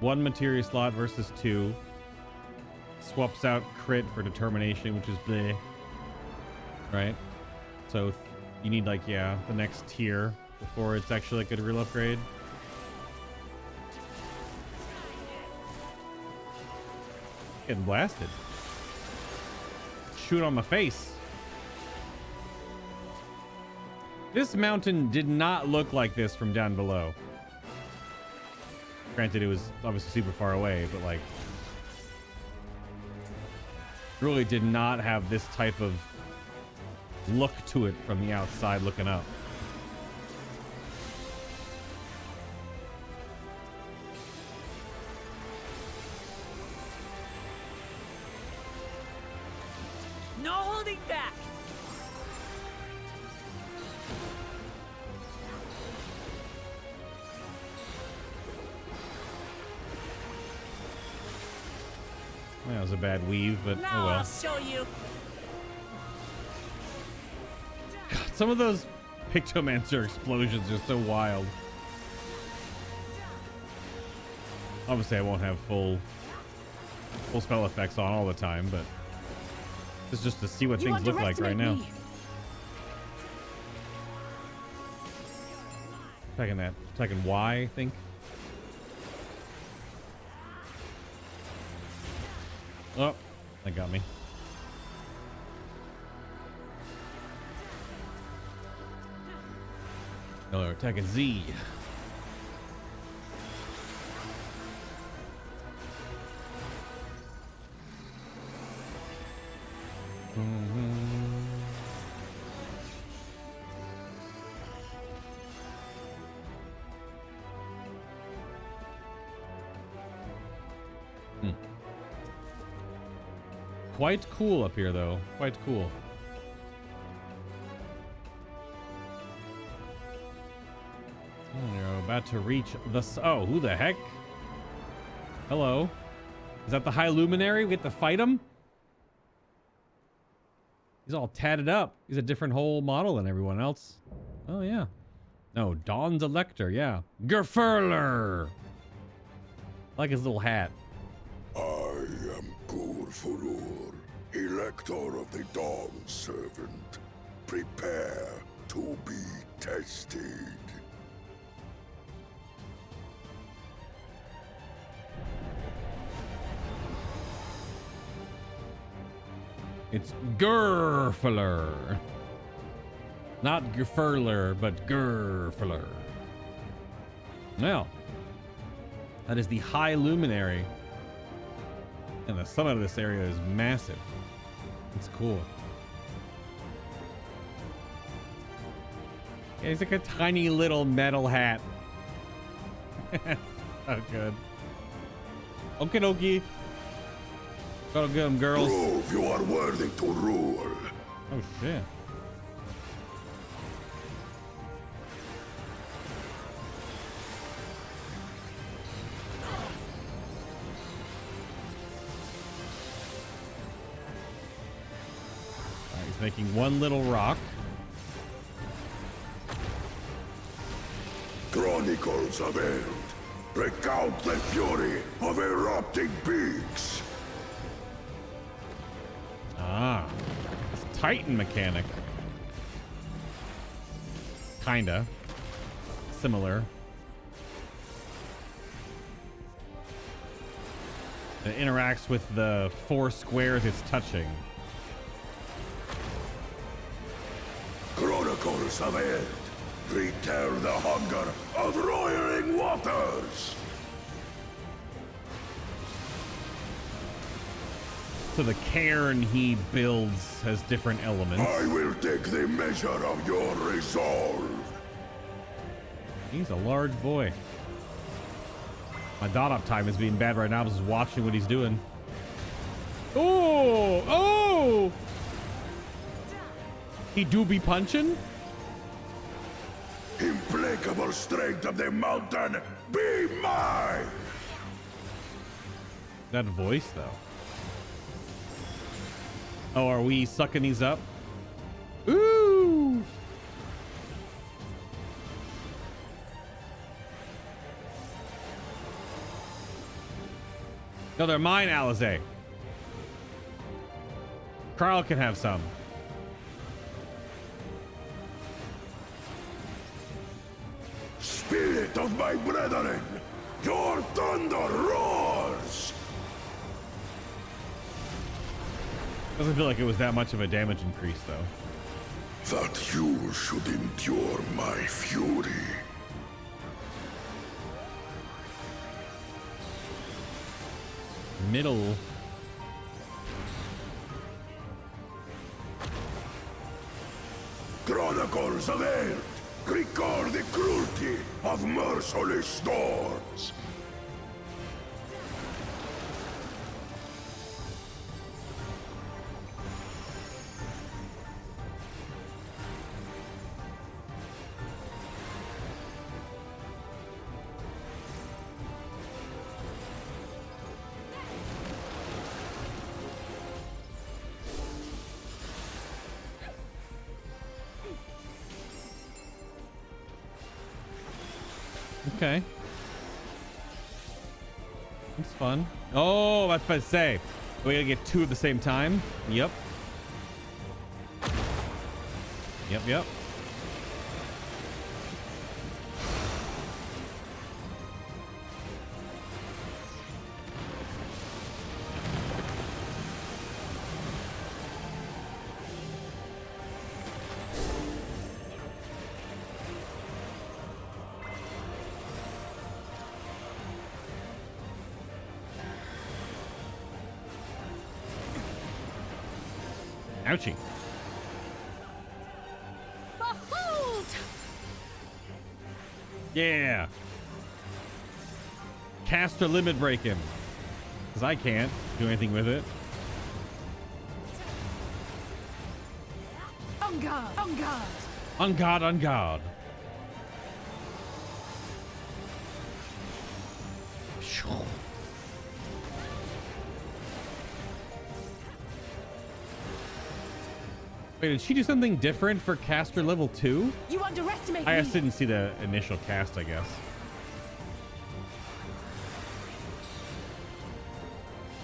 one materia slot versus 2. Swaps out crit for determination, which is bleh. Right? So you need like, yeah, the next tier before it's actually like a real upgrade. Getting blasted. Shoot on my face. This mountain did not look like this from down below. Granted, it was obviously super far away, but like, really did not have this type of look to it from the outside looking up. No holding back. That was a bad weave, but Now oh well. I'll show you. God, some of those Pictomancer explosions are so wild. Obviously, I won't have full spell effects on all the time, but this is just to see what things look like right now. Attacking Y, I think. Oh, that got me. No, they're attacking Z. Quite cool up here, though. Quite cool. Oh, you're about to reach the... Oh, who the heck? Hello. Is that the High Luminary? We get to fight him? He's all tatted up. He's a different whole model than everyone else. Oh, yeah. No, Dawn's Elector, yeah. Gerfurler! I like his little hat. I am Gurfurur, Elector of the Dawn Servant. Prepare to be tested. It's Gerfurler. Not Gerfurler, but Gerfurler. Well, that is the High Luminary. And the summit of this area is massive. It's cool. Yeah, he's like a tiny little metal hat. So good. Okie dokie. Go get him, girls. Prove you are worthy to rule. Oh, shit. He's making one little rock. Chronicles of Eld. Recount the fury of erupting beaks. Ah. It's Titan mechanic. Kinda. Similar. It interacts with the 4 squares it's touching. Chronicles of Eld, return the hunger of roaring waters! So the cairn he builds has different elements. I will take the measure of your resolve. He's a large boy. My dot up time is being bad right now. I'm just watching what he's doing. Oh! Oh! He do be punching? Implacable strength of the mountain, be mine! That voice, though. Oh, are we sucking these up? Ooh! No, they're mine, Alize. Carl can have some. Spirit of my brethren, your thunder roars! Doesn't feel like it was that much of a damage increase, though. That you should endure my fury. Middle. Chronicles of Eld, record the cruelty of merciless storms. Okay. It's fun. Oh, that's what I say. We gotta get 2 at the same time. Yep. Yep. Ouchie. Behold! Yeah. Cast or limit break him. Because I can't do anything with it. On guard! On guard! On guard, on guard. Wait, did she do something different for caster level 2? You underestimate I me. just didn't see the initial cast, I guess.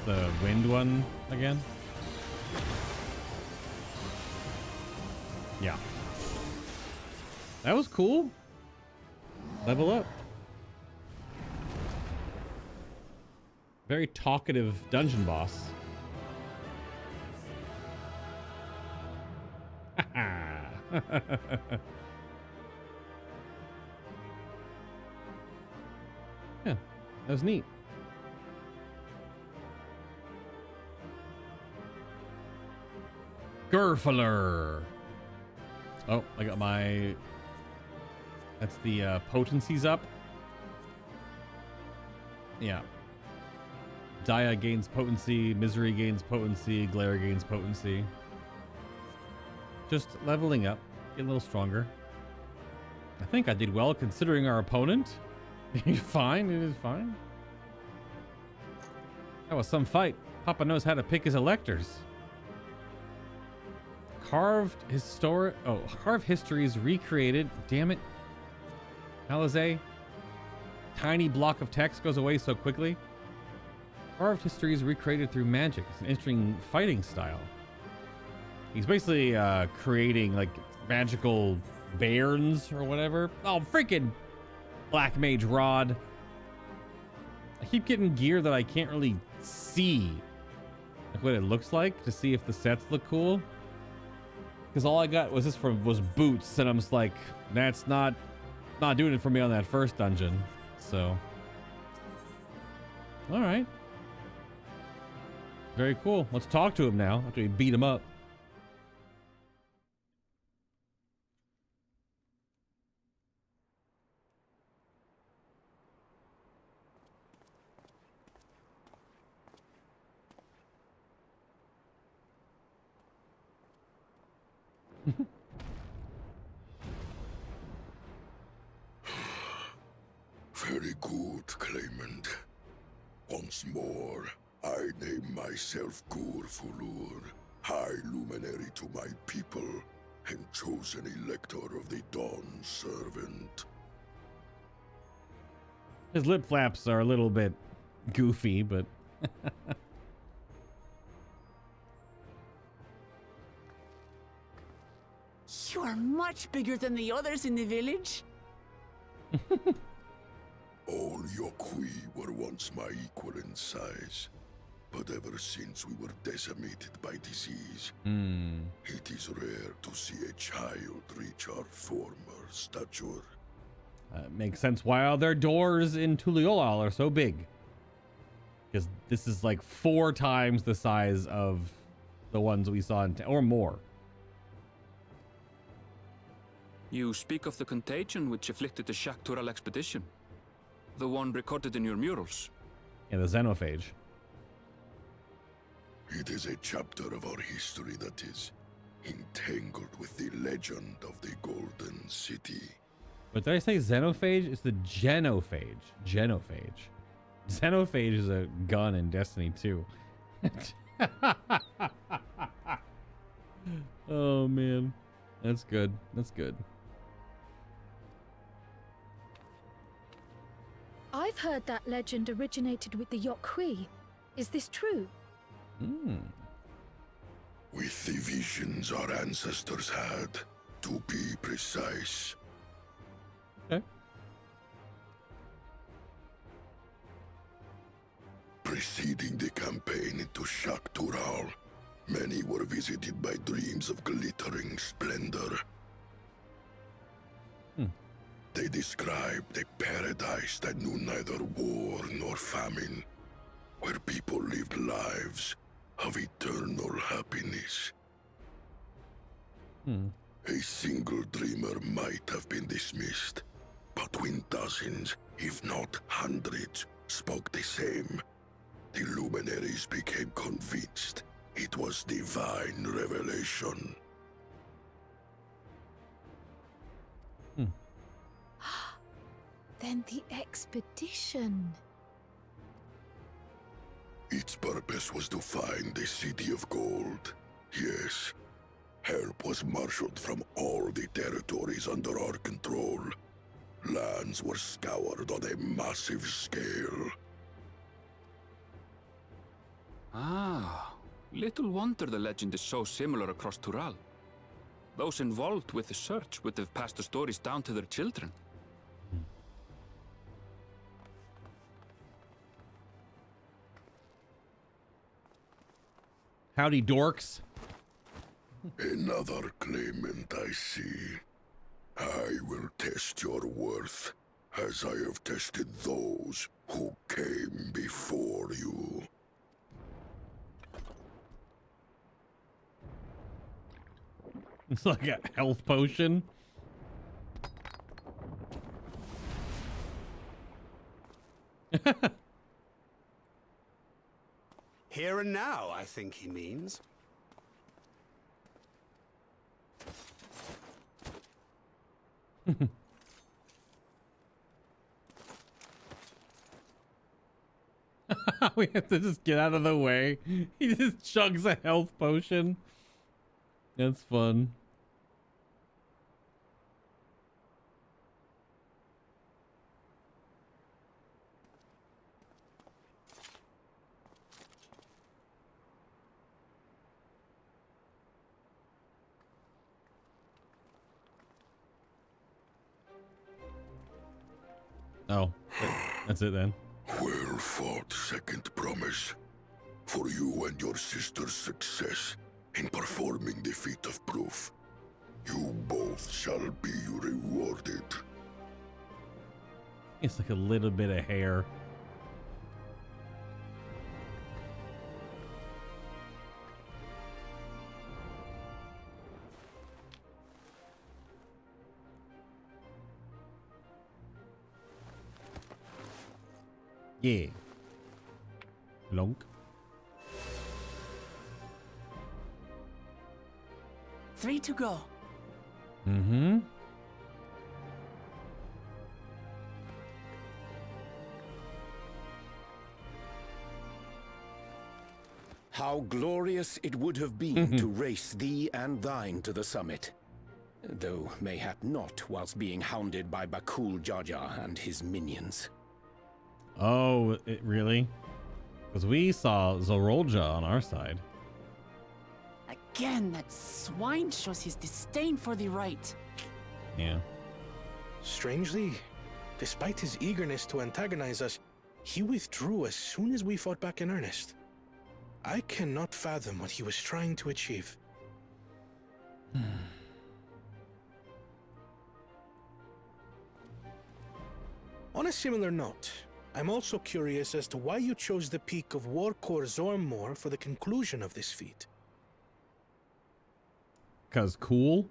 The wind one again? Yeah. That was cool. Level up. Very talkative dungeon boss. Yeah, that was neat. Gerfler. Oh, I got my... That's the potencies up. Yeah. Dia gains potency, Misery gains potency, Glare gains potency. Just leveling up, getting a little stronger. I think I did well considering our opponent. Fine, it is fine. That was some fight. Papa knows how to pick his electors. Carved histories recreated. Damn it. Alize. Tiny block of text goes away so quickly. Carved histories recreated through magic. It's an interesting fighting style. He's basically creating like magical bairns or whatever. Oh, freaking Black Mage Rod. I keep getting gear that I can't really see like what it looks like, to see if the sets look cool. Because all I got was was boots, and I'm just like, that's not doing it for me on that first dungeon. So, all right, very cool. Let's talk to him now after we beat him up. Very good, claimant. Once more, I name myself Gurfulur, High Luminary to my people, and chosen elector of the Dawn Servant. His lip flaps are a little bit goofy, but You are much bigger than the others in the village. All Yokhui were once my equal in size, but ever since we were decimated by disease, it is rare to see a child reach our former stature. makes sense why all their doors in Tuliolal are so big. Because this is like 4 times the size of the ones we saw in or more. You speak of the contagion which afflicted the Shaktural expedition. The one recorded in your murals. Yeah, the xenophage. It is a chapter of our history that is entangled with the legend of the Golden City. But did I say xenophage? It's the genophage. Genophage. Xenophage is a gun in Destiny 2. Oh man. That's good. That's good. I've heard that legend originated with the Yokhui. Is this true? With the visions our ancestors had, to be precise. Okay. Preceding the campaign into Shaktural, many were visited by dreams of glittering splendor. They described a paradise that knew neither war nor famine, where people lived lives of eternal happiness. A single dreamer might have been dismissed, but when dozens, if not hundreds, spoke the same, the luminaries became convinced it was divine revelation. Then the expedition. Its purpose was to find the City of Gold. Yes, help was marshaled from all the territories under our control. Lands were scoured on a massive scale. Ah, little wonder the legend is so similar across Tural. Those involved with the search would have passed the stories down to their children. Howdy, dorks. Another claimant, I see. I will test your worth, as I have tested those who came before you. It's like a health potion. Here and now, I think he means. We have to just get out of the way. He just chugs a health potion. That's fun. Oh, that's it then. Well fought, second promise. for you and your sister's success in performing the feat of proof. You both shall be rewarded. It's like a little bit of hair. Yeah. Long. 3 to go. Mm-hmm. How glorious it would have been to race thee and thine to the summit. Though mayhap not whilst being hounded by Bakul Jaja and his minions. Oh, really? Because we saw Zorolja on our side. Again, that swine shows his disdain for the right. Yeah. Strangely, despite his eagerness to antagonize us, he withdrew as soon as we fought back in earnest. I cannot fathom what he was trying to achieve. On a similar note, I'm also curious as to why you chose the peak of Worqor Zormor for the conclusion of this feat. 'Cause cool?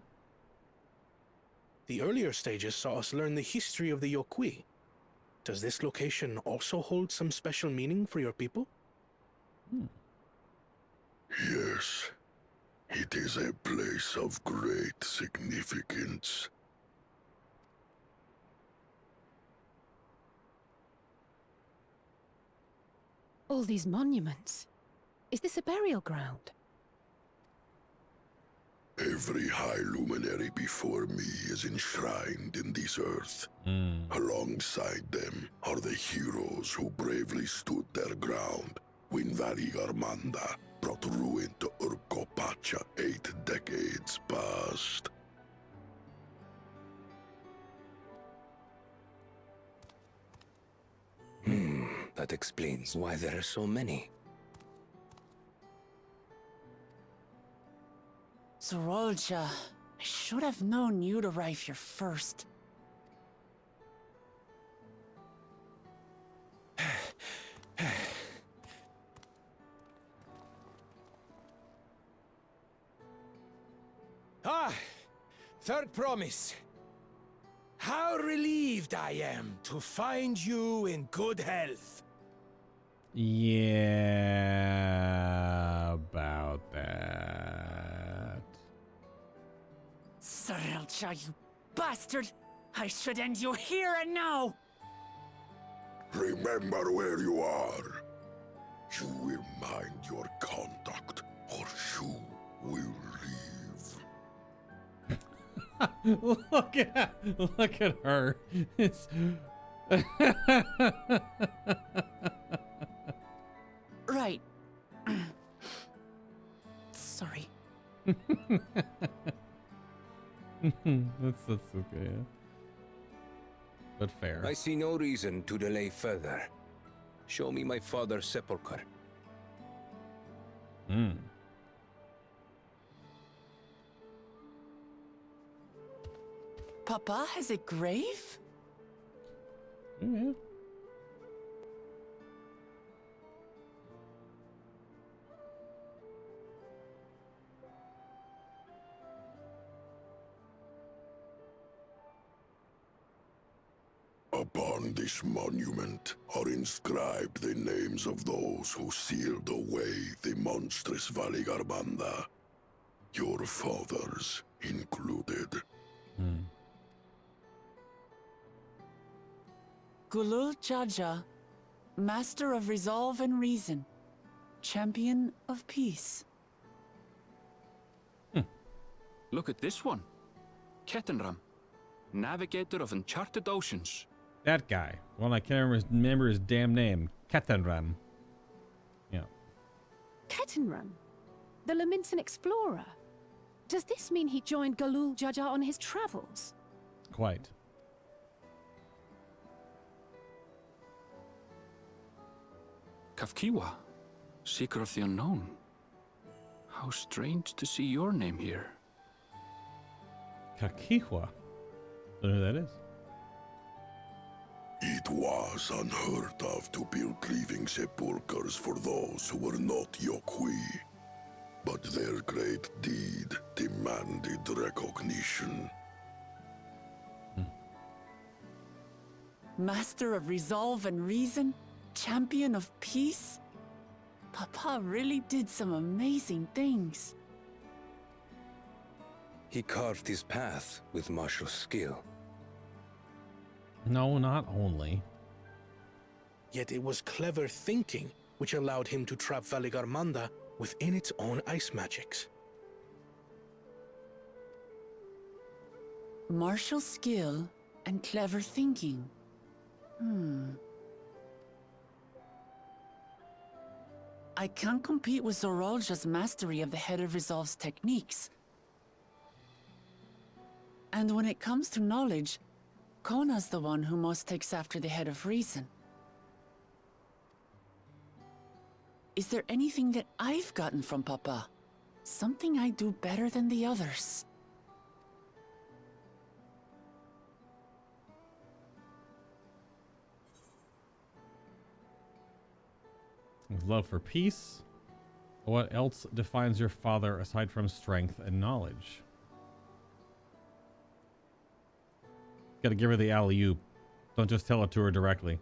The earlier stages saw us learn the history of the Yokwi. Does this location also hold some special meaning for your people? Yes, it is a place of great significance. All these monuments. Is this a burial ground? Every high luminary before me is enshrined in this earth. Alongside them are the heroes who bravely stood their ground when Varigarmanda brought ruin to Urkopacha 8 decades past. That explains why there are so many. Zorolja, I should have known you'd arrive here first. Third promise. How relieved I am to find you in good health. Yeah, about that. Zorolja, you bastard! I should end you here and now! Remember where you are. You will mind your conduct, or you will leave. Look at her. It's Right. Sorry. that's okay. Yeah. But fair. I see no reason to delay further. Show me my father's sepulchre. Papa has a grave? Yeah. Upon this monument are inscribed the names of those who sealed away the monstrous Valigarbanda, your fathers included. Gulul Jaja, Master of Resolve and Reason, Champion of Peace. Look at this one. Kettenram, Navigator of Uncharted Oceans. That guy. One I can't remember his damn name. Ketenram. Yeah. Kettenram? The Laminsan explorer? Does this mean he joined Galul Jaja on his travels? Quite. Kafkiwa, Seeker of the unknown. How strange to see your name here. Kakihwa. Don't know who that is. It was unheard of to build living sepulchres for those who were not Yokwi. But their great deed demanded recognition. Master of resolve and reason? Champion of peace? Papa really did some amazing things. He carved his path with martial skill. No, not only. Yet it was clever thinking which allowed him to trap Valigarmanda within its own ice magics. Martial skill and clever thinking. I can't compete with Zorolja's mastery of the Head of Resolve's techniques. And when it comes to knowledge, Kona's the one who most takes after the Head of Reason. Is there anything that I've gotten from Papa? Something I do better than the others? With love for peace. What else defines your father aside from strength and knowledge? Gotta give her the alley-oop. Don't just tell it to her directly.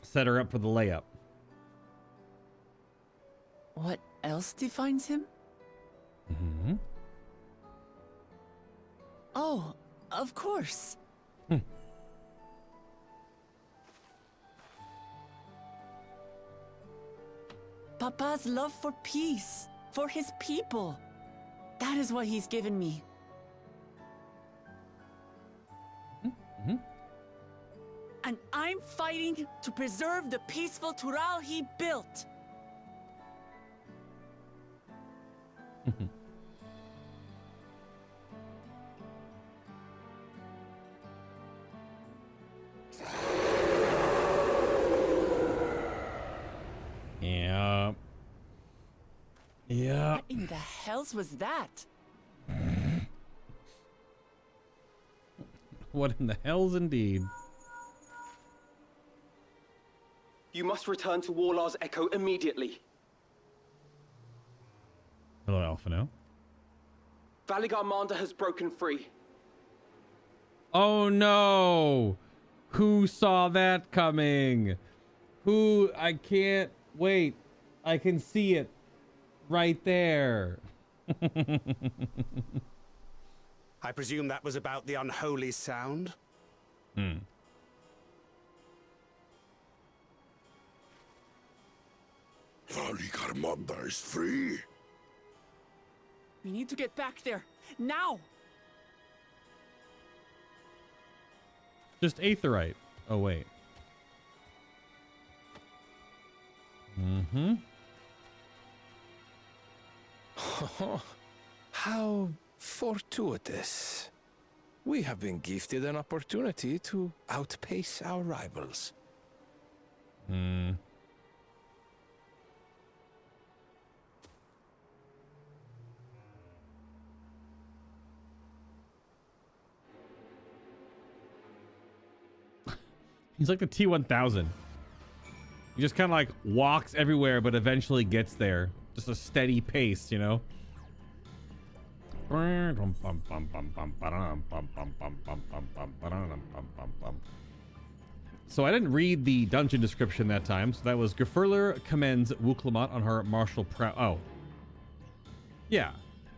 Set her up for the layup. What else defines him? Oh, of course. Papa's love for peace, for his people. That is what he's given me. And I'm fighting to preserve the peaceful Tural he built. Yeah. Yeah. What in the hells was that? What in the hells indeed? You must return to Warlar's Echo immediately. Hello, Alphino. Valigarmanda has broken free. Oh no! Who saw that coming? Who? I can't wait. I can see it right there. I presume that was about the unholy sound? Valigarmanda is free. We need to get back there, now! Just Aetherite. Oh, wait. How fortuitous. We have been gifted an opportunity to outpace our rivals. He's like the T-1000. He just kind of like walks everywhere, but eventually gets there. Just a steady pace, you know? So I didn't read the dungeon description that time. So that was Gefurler commends Wuklamot on her martial prowess. Oh. Yeah.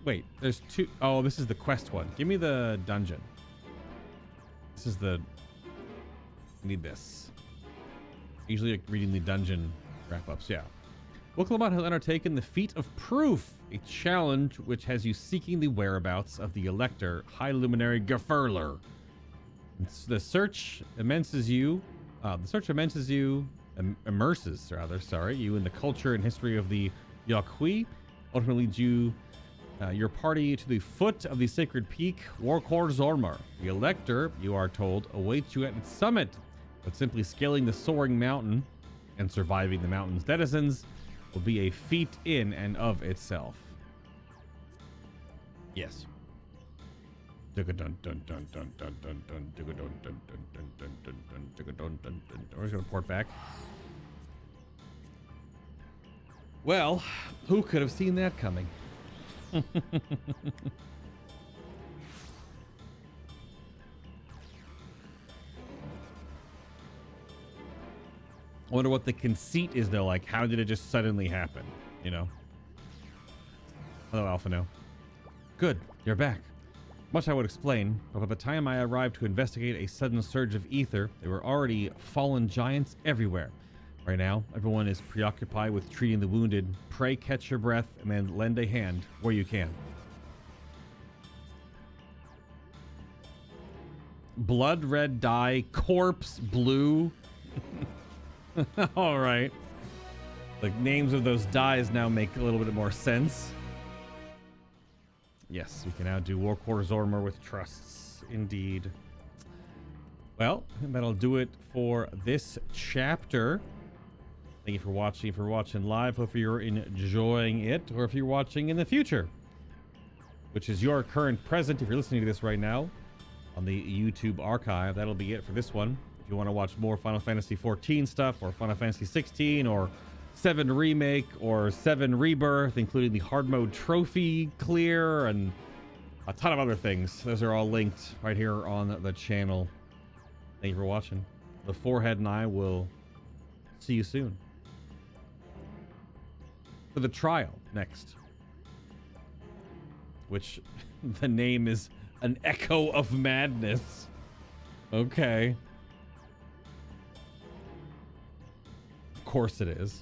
Wait, there's two. Oh, this is the quest one. Give me the dungeon. This is the... I need this. Usually like reading the dungeon wrap-ups, yeah. Wuklamot has undertaken the Feat of Proof, a challenge which has you seeking the whereabouts of the Elector, High Luminary Gefurler. The search immerses you in the culture and history of the Yokwi, ultimately leads you your party to the foot of the sacred peak, Worqor Zormor. The Elector, you are told, awaits you at its summit, but simply scaling the soaring mountain and surviving the mountain's denizens will be a feat in and of itself. Yes. We're just gonna port back. Well, who could have seen that coming? I wonder what the conceit is, though. Like, how did it just suddenly happen? You know? Hello, Alphino. Good, you're back. Much I would explain, but by the time I arrived to investigate a sudden surge of ether, there were already fallen giants everywhere. Right now, everyone is preoccupied with treating the wounded. Pray catch your breath and then lend a hand where you can. Blood red dye, corpse blue. All right. The names of those dyes now make a little bit more sense. Yes, we can now do Worqor Zormor with trusts. Indeed. Well, that'll do it for this chapter. Thank you for watching. If you're watching live, hope you're enjoying it, or if you're watching in the future, which is your current present, if you're listening to this right now on the YouTube archive, that'll be it for this one. If you want to watch more Final Fantasy XIV stuff, or Final Fantasy 16, or 7 Remake, or 7 Rebirth, including the hard mode trophy clear, and a ton of other things, those are all linked right here on the channel. Thank you for watching. The Forehead and I will see you soon for the trial next, which the name is an echo of madness. Okay. Of course it is.